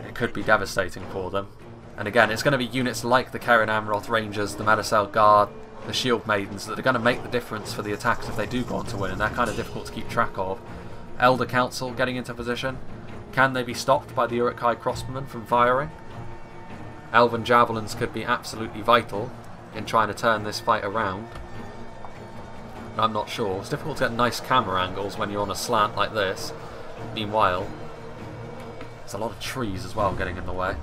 it could be devastating for them. And again, it's going to be units like the Cairn Amroth Rangers, the Medicel Guard, the Shield Maidens that are going to make the difference for the attacks if they do go on to win, and they're kind of difficult to keep track of. Elder Council getting into position. Can they be stopped by the Uruk-hai crossbowmen from firing? Elven Javelins could be absolutely vital in trying to turn this fight around. I'm not sure. It's difficult to get nice camera angles when you're on a slant like this. Meanwhile, there's a lot of trees as well getting in the way.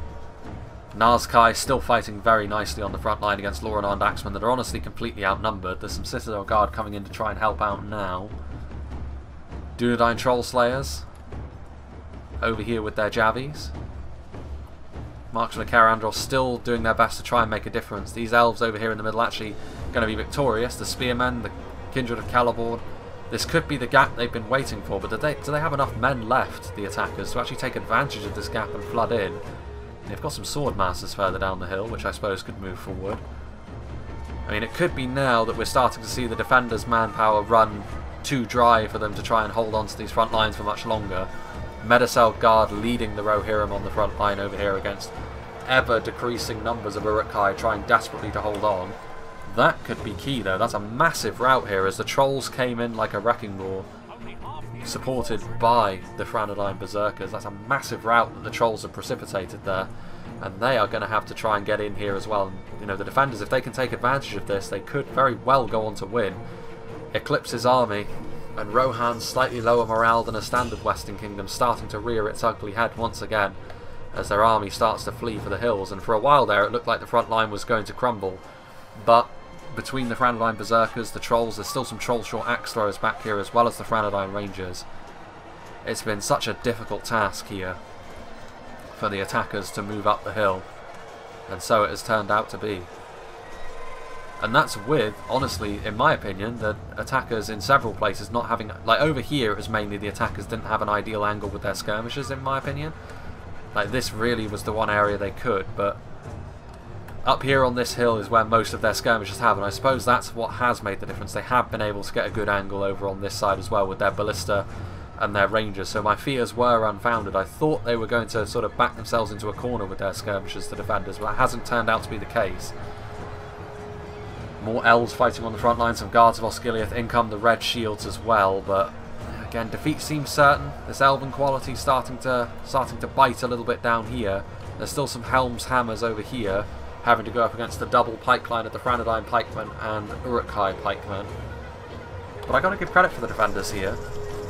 Nazkai still fighting very nicely on the front line against Lothlorien Axemen that are honestly completely outnumbered. There's some Citadel Guard coming in to try and help out now. Dunedain Troll Slayers over here with their Javies. Marksmen of Cairn still doing their best to try and make a difference. These elves over here in the middle actually going to be victorious. The Spearmen, the Kindred of Celeborn. This could be the gap they've been waiting for, but do they have enough men left, the attackers, to actually take advantage of this gap and flood in? They've got some sword masters further down the hill, which I suppose could move forward. I mean, it could be now that we're starting to see the defenders' manpower run too dry for them to try and hold on to these front lines for much longer. Medicell Guard leading the Rohirrim on the front line over here against ever-decreasing numbers of Uruk-hai trying desperately to hold on. That could be key, though. That's a massive rout here as the Trolls came in like a wrecking ball, supported by the Arthedain Berserkers. That's a massive rout that the Trolls have precipitated there, and they are going to have to try and get in here as well. And, you know, the defenders, if they can take advantage of this, they could very well go on to win. Eclipse's army and Rohan's slightly lower morale than a standard Western Kingdom starting to rear its ugly head once again as their army starts to flee for the hills. And for a while there it looked like the front line was going to crumble, but between the Arthedain Berserkers, the Trolls, there's still some Trollshore axe throwers back here as well as the Arthedain Rangers. It's been such a difficult task here for the attackers to move up the hill, and so it has turned out to be. And that's with, honestly, in my opinion, the attackers in several places not having... Like, over here it was mainly the attackers didn't have an ideal angle with their skirmishers, in my opinion. Like, this really was the one area they could, but up here on this hill is where most of their skirmishers have, and I suppose that's what has made the difference. They have been able to get a good angle over on this side as well with their ballista and their rangers, so my fears were unfounded. I thought they were going to sort of back themselves into a corner with their skirmishers, the defenders, but that hasn't turned out to be the case. More elves fighting on the front line, some guards of Osgiliath, in come the red shields as well, but again, defeat seems certain. This elven quality starting to bite a little bit down here. There's still some Helm's Hammers over here, having to go up against the double pike line of the Arthedain pikemen and Uruk-hai pikemen. But I got to give credit for the defenders here.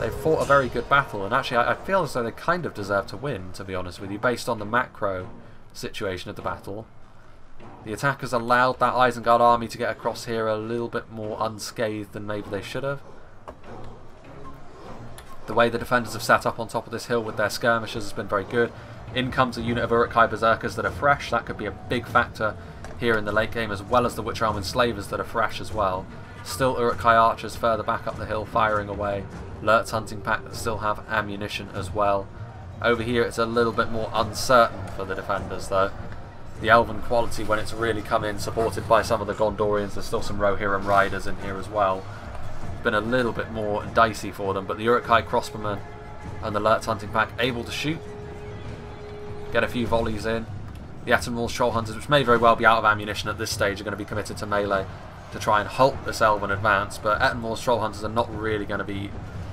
They've fought a very good battle, and actually I feel as though they kind of deserve to win, to be honest with you, based on the macro situation of the battle. The attackers allowed that Isengard army to get across here a little bit more unscathed than maybe they should have. The way the defenders have set up on top of this hill with their skirmishers has been very good. In comes a unit of Uruk-hai Berserkers that are fresh. That could be a big factor here in the late game, as well as the Witch-Elm Enslavers that are fresh as well. Still Uruk-hai archers further back up the hill firing away. Lurt's hunting pack that still have ammunition as well. Over here it's a little bit more uncertain for the defenders though. The elven quality, when it's really come in, supported by some of the Gondorians, there's still some Rohirrim riders in here as well. It's been a little bit more dicey for them, but the Uruk-hai crossbowmen and the Lurt's hunting pack able to shoot, get a few volleys in. The Etenwald's troll hunters, which may very well be out of ammunition at this stage, are going to be committed to melee to try and halt this elven advance, but Etenwald's troll hunters are not really going to be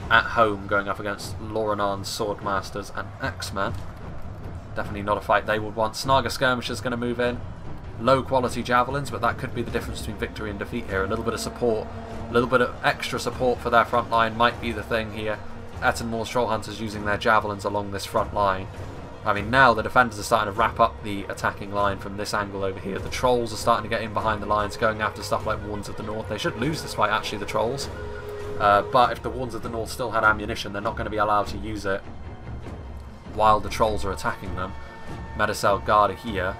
at home going up against Loranarn's swordmasters and axemen. Definitely not a fight they would want. Snaga skirmishers going to move in. Low quality javelins, but that could be the difference between victory and defeat here. A little bit of support, a little bit of extra support for their front line might be the thing here. Etenwald's troll hunters using their javelins along this front line. I mean, now the defenders are starting to wrap up the attacking line from this angle over here. The Trolls are starting to get in behind the lines, going after stuff like Wardens of the North. They should lose this fight, actually, the Trolls. But if the Wardens of the North still had ammunition, they're not going to be allowed to use it while the Trolls are attacking them. Medicell Guard are here.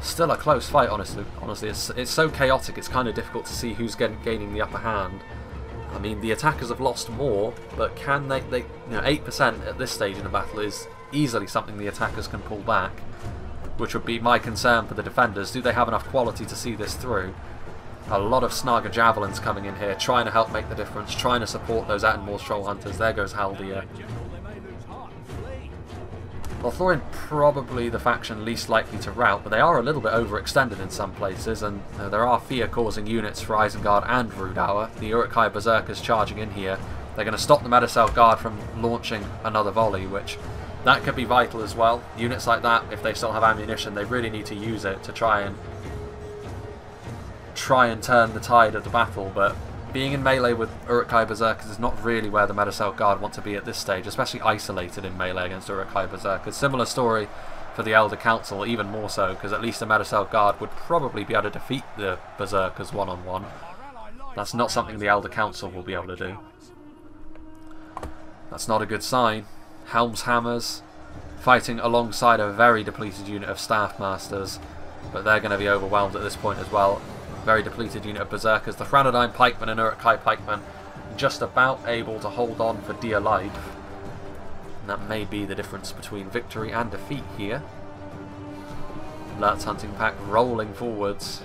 Still a close fight, honestly. It's so chaotic, it's kind of difficult to see who's gaining the upper hand. I mean, the attackers have lost more, but can they you know, 8% at this stage in the battle is easily something the attackers can pull back, which would be my concern for the defenders. Do they have enough quality to see this through? A lot of Snaga javelins coming in here, trying to help make the difference, trying to support those Etenwald's troll hunters. There goes Haldir. Lothlorien probably the faction least likely to rout, but they are a little bit overextended in some places, and there are fear-causing units for Isengard and Rhudaur. The Uruk-hai Berserkers charging in here. They're going to stop the Medicell Guard from launching another volley, which that could be vital as well. Units like that, if they still have ammunition, they really need to use it to try and turn the tide of the battle, but being in melee with Uruk-hai Berserkers is not really where the Medicell Guard want to be at this stage, especially isolated in melee against Uruk-hai Berserkers. Similar story for the Elder Council, even more so, because at least the Medicell Guard would probably be able to defeat the Berserkers one-on-one. That's not something the Elder Council will be able to do. That's not a good sign. Helm's Hammers fighting alongside a very depleted unit of Staff Masters, but they're going to be overwhelmed at this point as well. Very depleted unit of Berserkers. The Arthedain pikemen and Uruk-hai pikemen just about able to hold on for dear life. And that may be the difference between victory and defeat here. Lurt's hunting pack rolling forwards.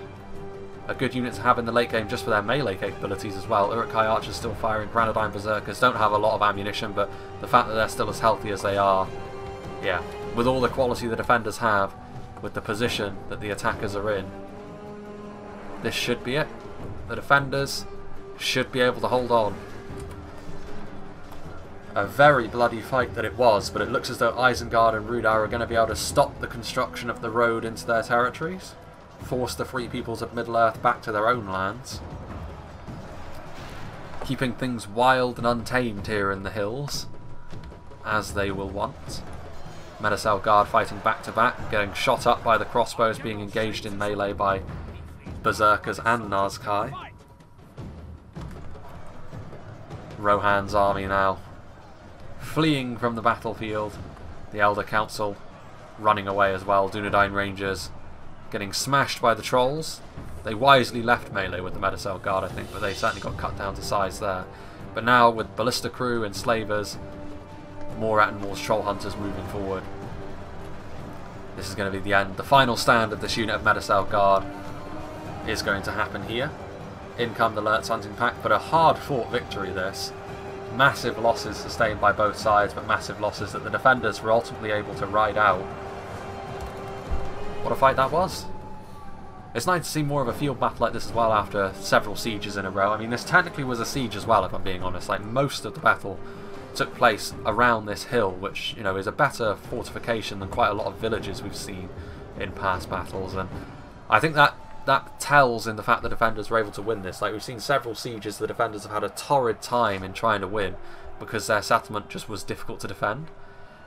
A good unit to have in the late game just for their melee capabilities as well. Uruk-hai archers still firing. Granadine berserkers don't have a lot of ammunition, but the fact that they're still as healthy as they are, yeah, with all the quality the defenders have, with the position that the attackers are in, this should be it. The defenders should be able to hold on. A very bloody fight that it was, but it looks as though Isengard and Rhudaur are going to be able to stop the construction of the road into their territories, force the free peoples of Middle-earth back to their own lands, keeping things wild and untamed here in the hills, as they will want. Medicel Guard fighting back to back, getting shot up by the crossbows, being engaged in melee by berserkers and Nazkai. Rohan's army now fleeing from the battlefield. The Elder Council running away as well. Dunedain Rangers getting smashed by the trolls. They wisely left melee with the Medicel Guard, I think, but they certainly got cut down to size there. But now with Ballista Crew and Slavers, Morat and Moore's Troll Hunters moving forward. This is going to be the end. The final stand of this unit of Medicel Guard is going to happen here. In come the Lurt's hunting pack, but a hard-fought victory this. Massive losses sustained by both sides, but massive losses that the defenders were ultimately able to ride out. What a fight that was. It's nice to see more of a field battle like this as well after several sieges in a row. I mean, this technically was a siege as well, if I'm being honest. Like, most of the battle took place around this hill, which, you know, is a better fortification than quite a lot of villages we've seen in past battles. And I think that tells in the fact the defenders were able to win this. Like, we've seen several sieges the defenders have had a torrid time in trying to win because their settlement just was difficult to defend.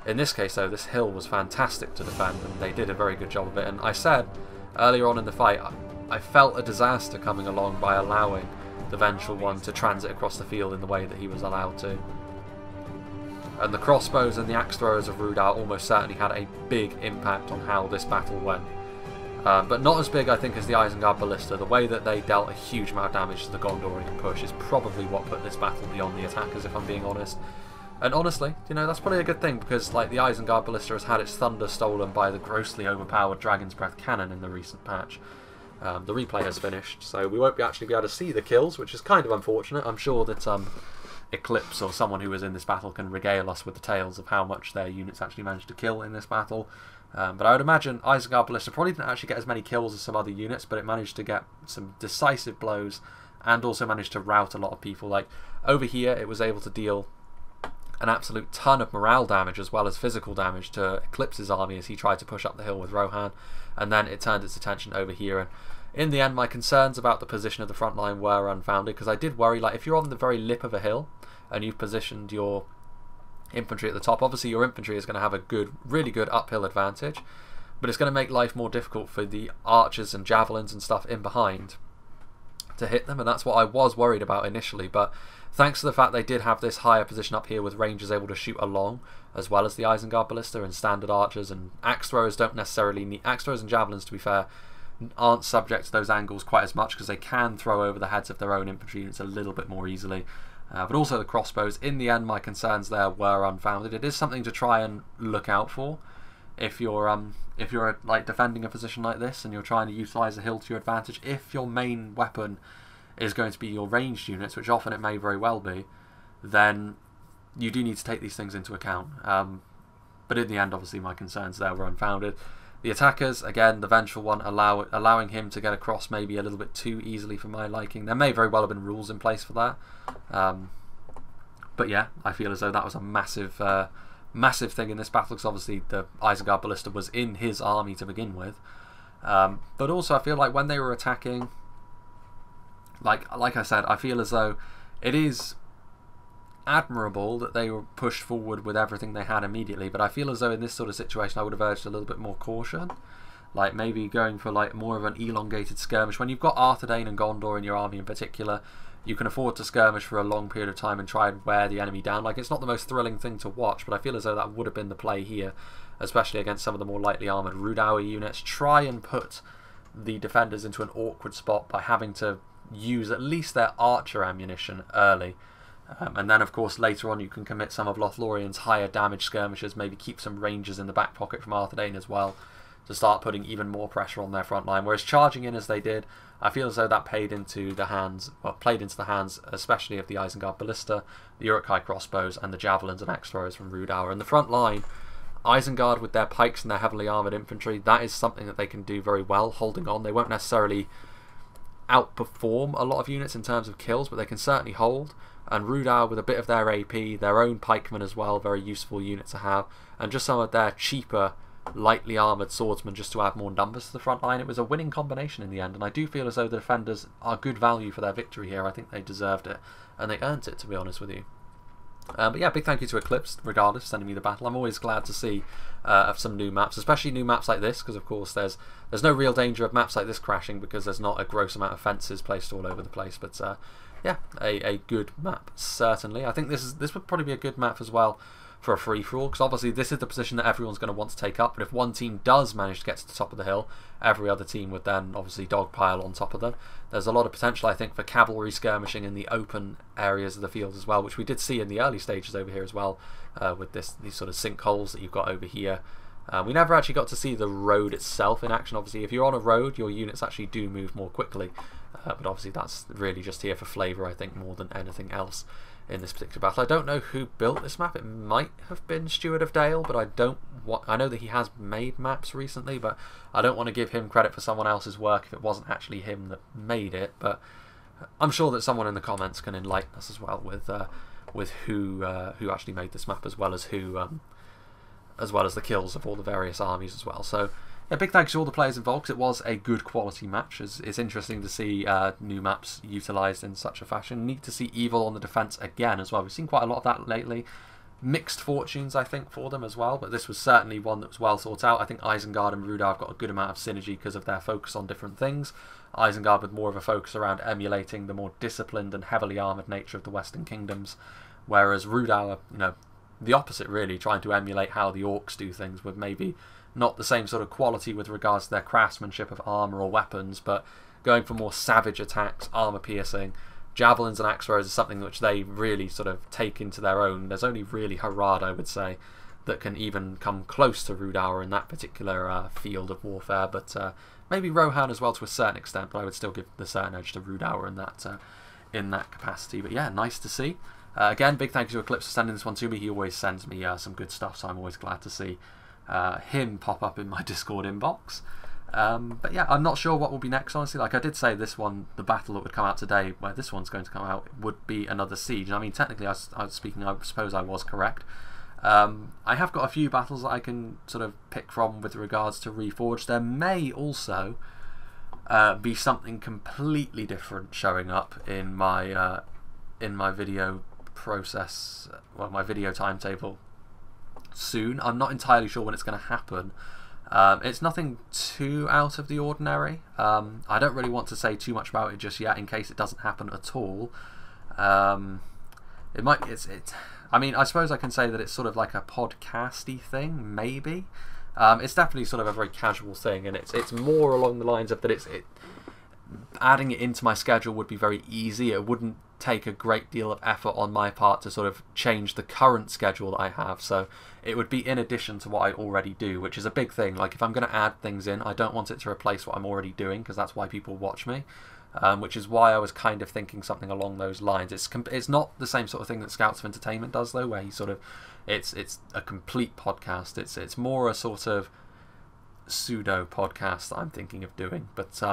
In this case though, this hill was fantastic to defend and they did a very good job of it. And I said earlier on in the fight, I felt a disaster coming along by allowing the Vengeful One to transit across the field in the way that he was allowed to. And the crossbows and the axe throwers of Rhudaur almost certainly had a big impact on how this battle went. But not as big, I think, as the Isengard Ballista. The way that they dealt a huge amount of damage to the Gondorian push is probably what put this battle beyond the attackers, if I'm being honest. And honestly, you know, that's probably a good thing, because like the Isengard Ballista has had its thunder stolen by the grossly overpowered Dragon's Breath cannon in the recent patch. The replay has finished, so we won't actually be able to see the kills, which is kind of unfortunate. I'm sure that Eclipse or someone who was in this battle can regale us with the tales of how much their units actually managed to kill in this battle. But I would imagine Isengard Ballista probably didn't actually get as many kills as some other units, but it managed to get some decisive blows and also managed to rout a lot of people. Like, over here it was able to deal an absolute ton of morale damage as well as physical damage to Eclipse's army as he tried to push up the hill with Rohan, and then it turned its attention over here. And in the end, my concerns about the position of the front line were unfounded, because I did worry, like, if you're on the very lip of a hill and you've positioned your infantry at the top, obviously your infantry is going to have a really good uphill advantage, but it's going to make life more difficult for the archers and javelins and stuff in behind to hit them, and that's what I was worried about initially. But thanks to the fact they did have this higher position up here with rangers able to shoot along, as well as the Isengard Ballista and standard archers, and axe throwers don't necessarily need, axe throwers and javelins, to be fair, aren't subject to those angles quite as much because they can throw over the heads of their own infantry units a little bit more easily. But also the crossbows. In the end, my concerns there were unfounded. It is something to try and look out for if you're like defending a position like this and you're trying to utilise a hill to your advantage. If your main weapon is going to be your ranged units, which often it may very well be, then you do need to take these things into account. But in the end, obviously, my concerns there were unfounded. The attackers, again, the Vengeful One allowing him to get across maybe a little bit too easily for my liking. There may very well have been rules in place for that. But yeah, I feel as though that was a massive massive thing in this battle, because obviously the Isengard Ballista was in his army to begin with. But also I feel like when they were attacking, like I said, I feel as though it is admirable that they were pushed forward with everything they had immediately, but I feel as though in this sort of situation I would have urged a little bit more caution, like maybe going for like more of an elongated skirmish. When you've got Arthedain and Gondor in your army in particular, you can afford to skirmish for a long period of time and try and wear the enemy down. Like, it's not the most thrilling thing to watch, but I feel as though that would have been the play here, especially against some of the more lightly armoured Rhudaur units. Try and put the defenders into an awkward spot by having to use at least their archer ammunition early. And then, of course, later on you can commit some of Lothlorien's higher damage skirmishers, maybe keep some rangers in the back pocket from Arthedain as well, to start putting even more pressure on their front line. Whereas charging in as they did, I feel as though that played into the hands, especially of the Isengard Ballista, the Uruk-hai crossbows, and the javelins and axe throwers from Rhudaur. And the front line, Isengard with their pikes and their heavily armoured infantry, that is something that they can do very well, holding on. They won't necessarily outperform a lot of units in terms of kills, but they can certainly hold. And Rhudaur with a bit of their AP, their own pikemen as well, very useful unit to have, and just some of their cheaper, lightly armoured swordsmen just to add more numbers to the front line. It was a winning combination in the end, and I do feel as though the defenders are good value for their victory here. I think they deserved it, and they earned it, to be honest with you. But yeah, big thank you to Eclipse, regardless, for sending me the battle. I'm always glad to see of some new maps, especially new maps like this, because of course there's no real danger of maps like this crashing because there's not a gross amount of fences placed all over the place. But yeah, a good map, certainly. I think this would probably be a good map as well for a free-for-all, because obviously this is the position that everyone's going to want to take up, but if one team does manage to get to the top of the hill, every other team would then obviously dogpile on top of them. There's a lot of potential, I think, for cavalry skirmishing in the open areas of the field as well, which we did see in the early stages over here as well, with these sort of sinkholes that you've got over here. We never actually got to see the road itself in action. Obviously, if you're on a road, your units actually do move more quickly, but obviously that's really just here for flavour, I think, more than anything else in this particular battle. I don't know who built this map. It might have been Steward of Dale, but I know that he has made maps recently, but I don't want to give him credit for someone else's work if it wasn't actually him that made it. But I'm sure that someone in the comments can enlighten us as well with who actually made this map, as well as the kills of all the various armies as well. So yeah, big thanks to all the players involved, because it was a good quality match. It's interesting to see new maps utilised in such a fashion. Neat to see Evil on the defence again as well. We've seen quite a lot of that lately. Mixed fortunes, I think, for them as well, but this was certainly one that was well thought out. I think Isengard and Rhudaur have got a good amount of synergy because of their focus on different things. Isengard with more of a focus around emulating the more disciplined and heavily armoured nature of the Western Kingdoms, whereas Rhudaur, the opposite really, trying to emulate how the Orcs do things with maybe not the same sort of quality with regards to their craftsmanship of armour or weapons, but going for more savage attacks, armour piercing. Javelins and axe throwers is something which they really sort of take into their own. There's only really Harad, I would say, that can even come close to Rhudaur in that particular field of warfare, but maybe Rohan as well to a certain extent, but I would still give the certain edge to Rhudaur in that capacity. But yeah, nice to see. Again, big thank you to Eclipse for sending this one to me. He always sends me some good stuff, so I'm always glad to see him pop up in my Discord inbox. But yeah, I'm not sure what will be next, honestly. Like I did say, this one, the battle that would come out today, where this one's going to come out, would be another siege. And I mean, technically, I suppose I was correct. I have got a few battles that I can sort of pick from with regards to Reforged. There may also be something completely different showing up in my video process, well, my video timetable soon. I'm not entirely sure when it's going to happen. It's nothing too out of the ordinary. I don't really want to say too much about it just yet in case it doesn't happen at all. It might. I mean, I suppose I can say that it's sort of like a podcasty thing, maybe. It's definitely sort of a very casual thing, and it's more along the lines of that adding it into my schedule would be very easy. It wouldn't take a great deal of effort on my part to sort of change the current schedule that I have, so it would be in addition to what I already do, which is a big thing. Like, if I'm going to add things in, I don't want it to replace what I'm already doing, because that's why people watch me, which is why I was kind of thinking something along those lines. It's not the same sort of thing that Scouts of Entertainment does, though, where he sort of it's a complete podcast. It's more a sort of pseudo podcast that I'm thinking of doing, but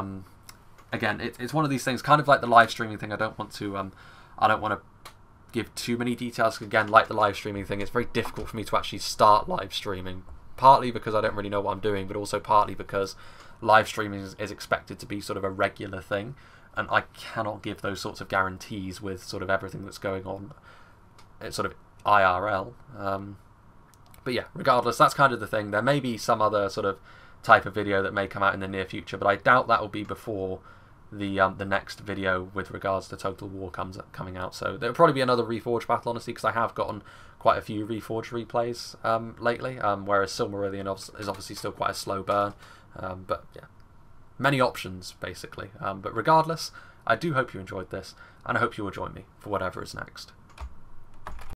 again, it's one of these things, kind of like the live streaming thing. I don't want to give too many details. Again, like the live streaming thing, it's very difficult for me to actually start live streaming, partly because I don't really know what I'm doing, but also partly because live streaming is expected to be sort of a regular thing, and I cannot give those sorts of guarantees with sort of everything that's going on. It's sort of IRL. But yeah, regardless, that's kind of the thing. There may be some other sort of type of video that may come out in the near future, but I doubt that will be before the next video with regards to Total War coming out. So there'll probably be another Reforged battle, honestly, because I have gotten quite a few Reforged replays lately, whereas Silmarillion is obviously still quite a slow burn. But yeah, many options basically. But regardless, I do hope you enjoyed this, and I hope you will join me for whatever is next.